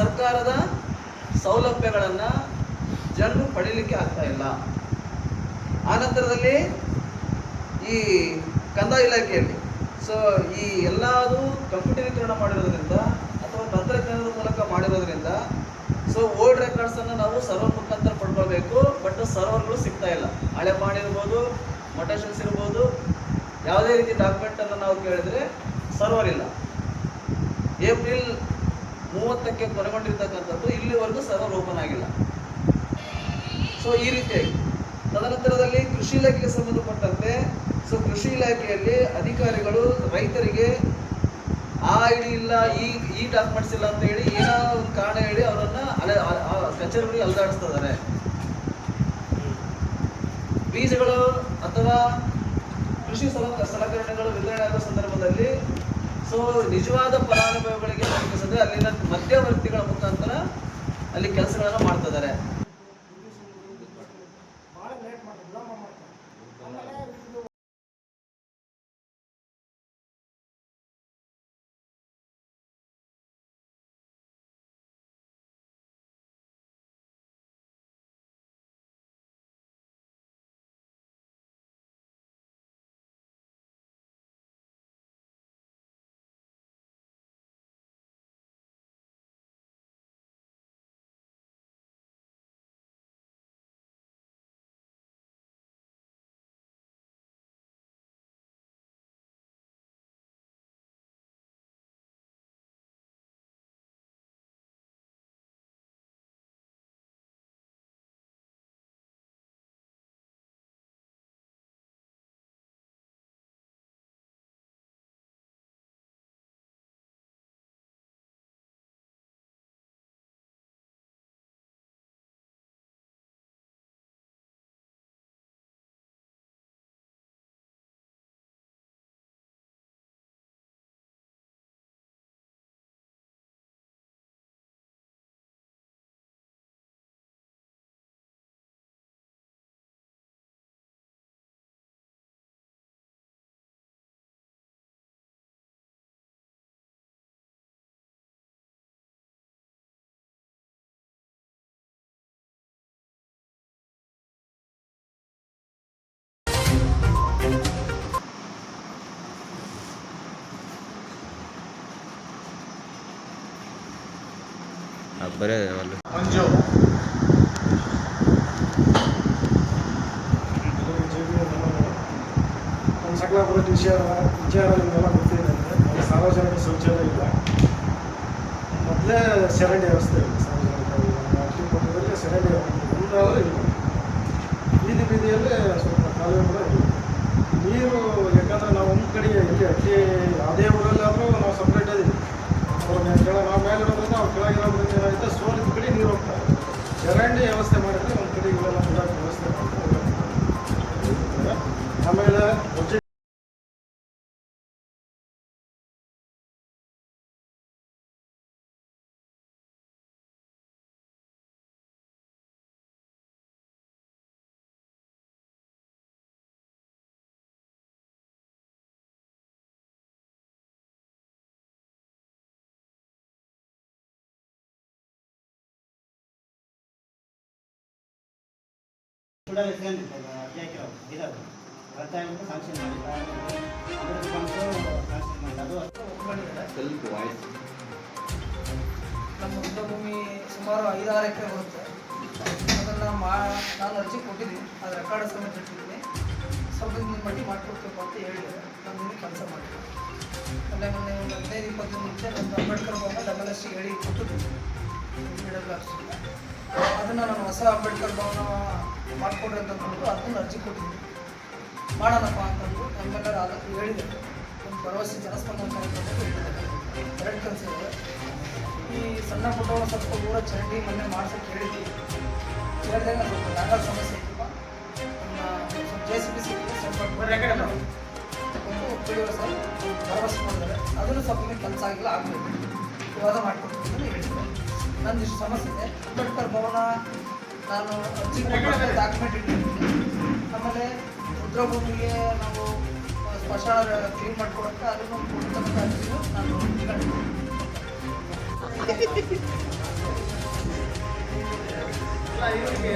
Speaker 7: ಸರ್ಕಾರದ ಸೌಲಭ್ಯಗಳನ್ನು ಜನರು ಪಡೀಲಿಕ್ಕೆ ಆಗ್ತಾ ಇಲ್ಲ. ಆನಂತರದಲ್ಲಿ ಈ ಕಂದಾಯ ಇಲಾಖೆಯಲ್ಲಿ ಸೊ ಈ ಎಲ್ಲದು ಕಂಪ್ಯೂಟರೀಕರಣ ಮಾಡಿರೋದ್ರಿಂದ ಅಥವಾ ತಂತ್ರಜ್ಞಾನದ ಮೂಲಕ ಮಾಡಿರೋದ್ರಿಂದ ಸೊ ಓಲ್ಡ್ ರೆಕಾರ್ಡ್ಸನ್ನು ನಾವು ಸರ್ವರ್ ಮುಖಾಂತರ ಪಡ್ಕೊಳ್ಬೇಕು. ಬಟ್ ಸರ್ವರ್ಗಳು ಸಿಗ್ತಾ ಇಲ್ಲ. ಹಳೆ ಮಾಡಿರ್ಬೋದು, ಮೊಟೇಷನ್ಸ್ ಇರ್ಬೋದು, ಯಾವುದೇ ರೀತಿ ಡಾಕ್ಯುಮೆಂಟನ್ನು ನಾವು ಕೇಳಿದರೆ ಸರ್ವರ್ ಇಲ್ಲ. ಏಪ್ರಿಲ್ 30ಕ್ಕೆ ಕೊನೆಗೊಂಡಿರ್ತಕ್ಕಂಥದ್ದು ಇಲ್ಲಿವರೆಗೂ ಸರ್ವರ್ ಓಪನ್ ಆಗಿಲ್ಲ. ಸೊ ಈ ರೀತಿಯಾಗಿ ತದನಂತರದಲ್ಲಿ ಕೃಷಿ ಇಲಾಖೆಗೆ ಸಂಬಂಧಪಟ್ಟಂತೆ ಸೊ ಕೃಷಿ ಇಲಾಖೆಯಲ್ಲಿ ಅಧಿಕಾರಿಗಳು ರೈತರಿಗೆ ಆ ಐಡಿ ಇಲ್ಲ, ಈ ಡಾಕ್ಯುಮೆಂಟ್ಸ್ ಇಲ್ಲ ಅಂತ ಹೇಳಿ ಏನೋ ಒಂದು ಕಾರಣ ಹೇಳಿ ಅವರನ್ನ ಕಚೇರಿಗಳಿಗೆ ಅಲ್ದಾಡಿಸ್ತಾ ಇದ್ದಾರೆ. ಬೀಜಗಳು ಅಥವಾ ಕೃಷಿ ಸಲಕರಣೆಗಳು ವಿತರಣೆ ಆಗೋ ಸಂದರ್ಭದಲ್ಲಿ ಸೊ ನಿಜವಾದ ಫಲಾನುಭವಿಗಳಿಗೆ ತಲುಪಿಸದೆ ಅಲ್ಲಿನ ಮಧ್ಯವರ್ತಿಗಳ ಮುಖಾಂತರ ಅಲ್ಲಿ ಕೆಲಸಗಳನ್ನು ಮಾಡ್ತಾ ಇದ್ದಾರೆ.
Speaker 1: ಮಂಜು
Speaker 8: ನಮ್ಮ ಸಕಲಾಪುರ ವಿಚಾರ ನಿಮಗೆಲ್ಲ ಗೊತ್ತಿದೆ. ಅಂದರೆ ಸಾರ್ವಜನಿಕ ಶೌಚಾಲಯ ಇಲ್ಲ, ಮೊದಲೇ ಚರಂಡಿ ವ್ಯವಸ್ಥೆ ಇಲ್ಲ. ಸಾರ್ವಜನಿಕ ಅಕ್ಕಿ ಚರಂಡಿ ಒಂದಾದರೂ ಇಲ್ಲ. ಬೀದಿ ಬೀದಿಯಲ್ಲೇ ಸ್ವಲ್ಪ ಕಾಲುವೆ ಕೂಡ ಇಲ್ಲ. ನೀರು ಯಾಕಂದರೆ ನಾವು ಒಂದು ಕಡೆ ಇಲ್ಲಿ ಅಕ್ಕಿ ಯಾವುದೇ ಊರಲ್ಲಾದರೂ ನಾವು ಸಪ್ರೇಟ್ ಇದೀವಿ. ನಾವು ಮೇಲಿರೋದ್ರಿಂದ ಅವ್ರು ಕೆಳಗಿರೋದ್ರಿಂದ ಏನಾಗುತ್ತೆ ಸೋಲಿದ ಕಡೆ ನೀರು ಹೋಗ್ತಾರೆ. ಚರಂಡಿ ವ್ಯವಸ್ಥೆ ಮಾಡಿದರೆ ಒಂದು ಕಡೆ ಇವೆಲ್ಲ ಕೂಡ ವ್ಯವಸ್ಥೆ ಮಾಡ್ತಾರೆ. ಆಮೇಲೆ
Speaker 9: ನಮ್ಮ ಯುದ್ಧಭೂಮಿ ಸುಮಾರು 5-6 ಎಕರೆ ಬರುತ್ತೆ. ಅದನ್ನು ನಾನು ಅರ್ಜಿ ಕೊಟ್ಟಿದ್ದೀನಿ, ಅದು ರೆಕಾರ್ಡ್ ಸಮೇತ ಇಟ್ಟಿದ್ದೀನಿ. ಸ್ವಲ್ಪ ನಿಮ್ಮ ಮಟ್ಟಿ ಮಾಡಿಕೊಡ್ಬೇಕು ಅಂತ ಹೇಳಿದ್ದಾರೆ. ನಾನು ನಿಮಗೆ ಕೆಲಸ ಮಾಡ್ತೀನಿ. ಮೊನ್ನೆ ಒಂದು 15-20 ದಿನ ಮುಂಚೆ ನನ್ನ ಅಂಬೇಡ್ಕರ್ ಭವನ WLSC ಹೇಳಿ ಕೊಟ್ಟಿದ್ದೀನಿ. ಅದನ್ನು ನಾನು ಹೊಸ ಅಂಬೇಡ್ಕರ್ ಭವನ ಮಾಡಿಕೊಡ್ರಿ ಅಂತ ಅಂದ್ಬಿಟ್ಟು ಅದನ್ನು ಅರ್ಜಿ ಕೊಟ್ಟಿದ್ದೀನಿ. ಮಾಡೋಣಪ್ಪ ಅಂತಂದು ನಮ್ಮೆಲ್ಲರೂ ಅದಕ್ಕೆ ಹೇಳಿದ್ದಾರೆ. ಒಂದು ಭರವಸೆ ಜನಸ್ಪಂದನ ಕಾರ್ಯಕ್ರಮದಲ್ಲಿ 2 ಕೆಲಸ ಇದೆ. ಈ ಸಣ್ಣ ಪುಟ್ಟ ಸ್ವಲ್ಪ ದೂರ ಚರಂಡಿ ಮೊನ್ನೆ ಮಾಡ್ಸೋಕ್ಕೆ ಹೇಳಿದ್ದೀವಿ. ಹೇಳಿದಾಗ ಸ್ವಲ್ಪ ಜಾಗ ಸಮಸ್ಯೆ ಇತ್ತಪ್ಪ, ಸ್ವಲ್ಪ JCB ಸಿಕ್ಕಿದೆ, ಸ್ವಲ್ಪ ಒಂದು ತಿಳಿಯುವ ಸರ್ ಭರವಸೆ ಮಾಡಿದ್ದಾರೆ. ಅದನ್ನು ಸ್ವಲ್ಪ ಕೆಲಸ ಆಗಿಲ್ಲ, ಆಗಬೇಕು, ವಿವಾದ ಮಾಡಿಕೊಡ್ತೀನಿ ಅಂತ ಹೇಳಿದ್ದೆ. ನಂದು ಇಷ್ಟು ಸಮಸ್ಯೆ ಇದೆ. ಅಂಬೇಡ್ಕರ್ ಭವನ ನಾನು ಅರ್ಜಿ ಡಾಕ್ಯುಮೆಂಟ್ ಇಟ್ಟಿದ್ದೀನಿ. ಆಮೇಲೆ ರುದ್ರಭೂಮಿಗೆ ನಾವು ಸ್ಮಶಾನ ಕ್ಲೀನ್ ಮಾಡಿಕೊಡೋಕ್ಕೆ ಅದನ್ನು ಕೊಡ್ತಕ್ಕಂಥ ಅರ್ಜಿಯು ನಾನು ಇಟ್ಕೊಂಡಿದ್ದೀನಿ.
Speaker 3: ಇವರಿಗೆ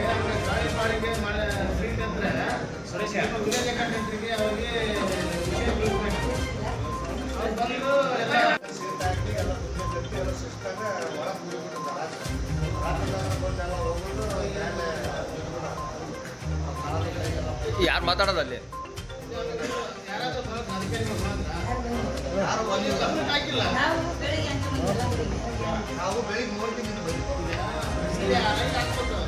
Speaker 3: ಗಾಳಿ ಬಾಡಿಗೆ ಮಳೆ ಫ್ರೀ ಅಂದರೆ
Speaker 2: ಸುರೇಶ
Speaker 3: ವಿಲೇಜ್ ಅಕೌಂಟೆಂಟ್ರಿಗೆ ಅವರಿಗೆ ವಿಷಯ ತಿಳಿಸ್ಬೇಕು. ಅವ್ರು ಬಂದು ಎಲ್ಲ ಹಾಕಿ ಎಲ್ಲ ಕಟ್ಟಿ ಎಲ್ಲ ಶಿಸ್ತಾಗ ಒಳಗೆ ಹೋಗ್ಬಿಡ್ತಾರೆ.
Speaker 5: ಯಾರು ಮಾತಾಡೋದಲ್ಲಿ
Speaker 3: ಯಾರಾದ್ರೂ ಬರೋದು ಅಧಿಕಾರಿಗಳು ಬಂದ್ರ? ಯಾರು ಬಂದಿಲ್ಲ, ಗಮನಕ್ಕೆ ಹಾಕಿಲ್ಲ. ನಾವು ಬೆಳಿಗ್ಗೆ ನೋಡ್ತೀನಿ ಸರಿ, ಆ ಲೈಟ್ ಹಾಕ್ಬೇಕು.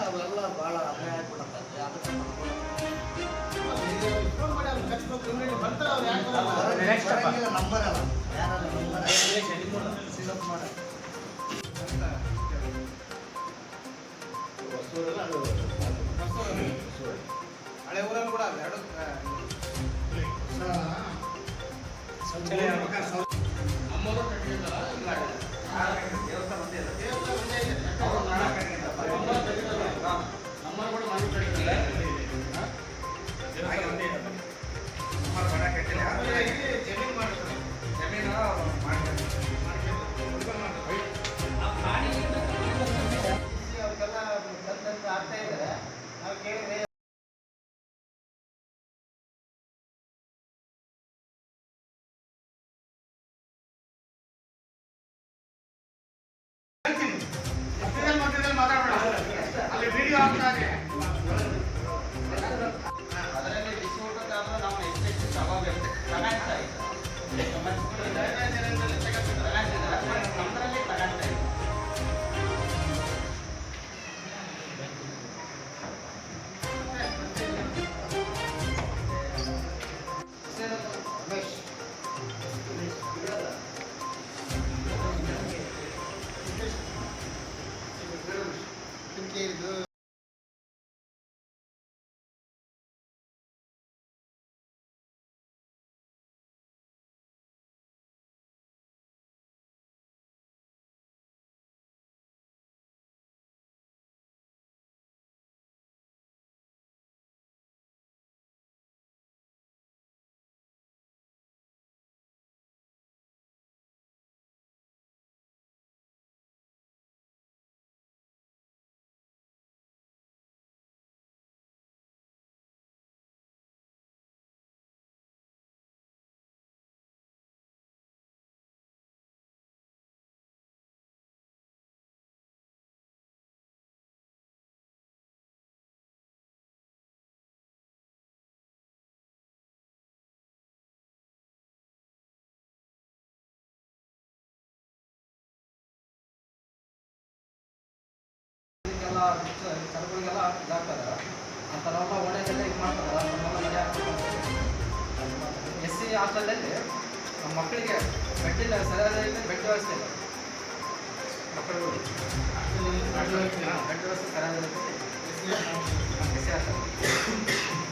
Speaker 3: ಅವೆಲ್ಲ ಭಾಳ ಅನ್ಯಾಯ ಆಗ್ಬಿಡುತ್ತೆ. ಫೋನ್ ಮಾಡಿ ಅವ್ರು ಕಚ್ಬೇಕು, ಇಮ್ಮಿಡಿಯೇಟ್ ಬರ್ತಾರೆ. ಅವ್ರು ಯಾಕೆ ಬರಲ್ಲ? ನಂಬರ್ ಅಲ್ಲ, ಯಾರಾದ್ರೂ ನಂಬರ್ ಸಿಗಪ್ ಮಾಡಿ ಹಳೆ ಊರಲ್ಲಿ ಕೂಡ ಎರಡು
Speaker 2: ಶೌಚಾಲಯ
Speaker 3: ನಮ್ಮವರು ಕಟ್ಟಿರ್ತಾರ, ಇಲ್ಲ ದೇವಸ್ಥಾನ ಒಂದೇ ಇದೆ. ದೇವಸ್ಥಾನ ಒಂದೇ ಇದೆ. ನಮ್ಮವರು ಕೂಡ ಮನೆ ಕಟ್ಟಿಲ್ಲ. ಜಮೀನು ಮಾಡ್ತಾರೆ. ಜಮೀನು ಮಾಡ್ತಾರೆ. ಅವ್ರಿಗೆಲ್ಲ ಆಗ್ತಾ ಇದ್ದಾರೆ. ನಾವು ಕೇಳಿದ್ರೆ
Speaker 1: ಮಾತಾಡೋಣ. ಅಲ್ಲಿ ವಿಡಿಯೋ ಆಗ್ತಾ ಇದೆ.
Speaker 4: ಅದರಲ್ಲಿ ಡಿಸ್ಟ್ರಿಬ್ಯೂಟರ್ ನಾವು ಹೆಚ್ಚೆಚ್ಚು ತಗೋಬೇಕು, ತಗೊಂತಾ ಇದ್ದಾರೆ ನಮ್ಮರಲ್ಲಿ ತಗೊಂತಾ ಇದ್ದಾರೆ.
Speaker 3: ಇದು
Speaker 7: ಸರಕುಗಳಿಗೆಲ್ಲ ಇದಾಗ್ತದೆ ಅಂಥವ್ರೆಲ್ಲ ಒಳ್ಳೆಯದೆಲ್ಲ ಇದು ಮಾಡ್ತಾರೆ. ಎಸ್ ಸಿ ಹಾಸ್ಟೆಲಲ್ಲಿ ನಮ್ಮ ಮಕ್ಕಳಿಗೆ ಬೆಡ್ಡಿಲ್ಲ, ಸರಿಯಾದ ಬೆಡ್ ವ್ಯವಸ್ಥೆ ಇಲ್ಲ. ಮಕ್ಕಳು ಬೆಡ್ ವ್ಯವಸ್ಥೆ ಸರಿಯಾದ ಎಸ್ ಸಿ ಹಾಸ್ಟೆಲ್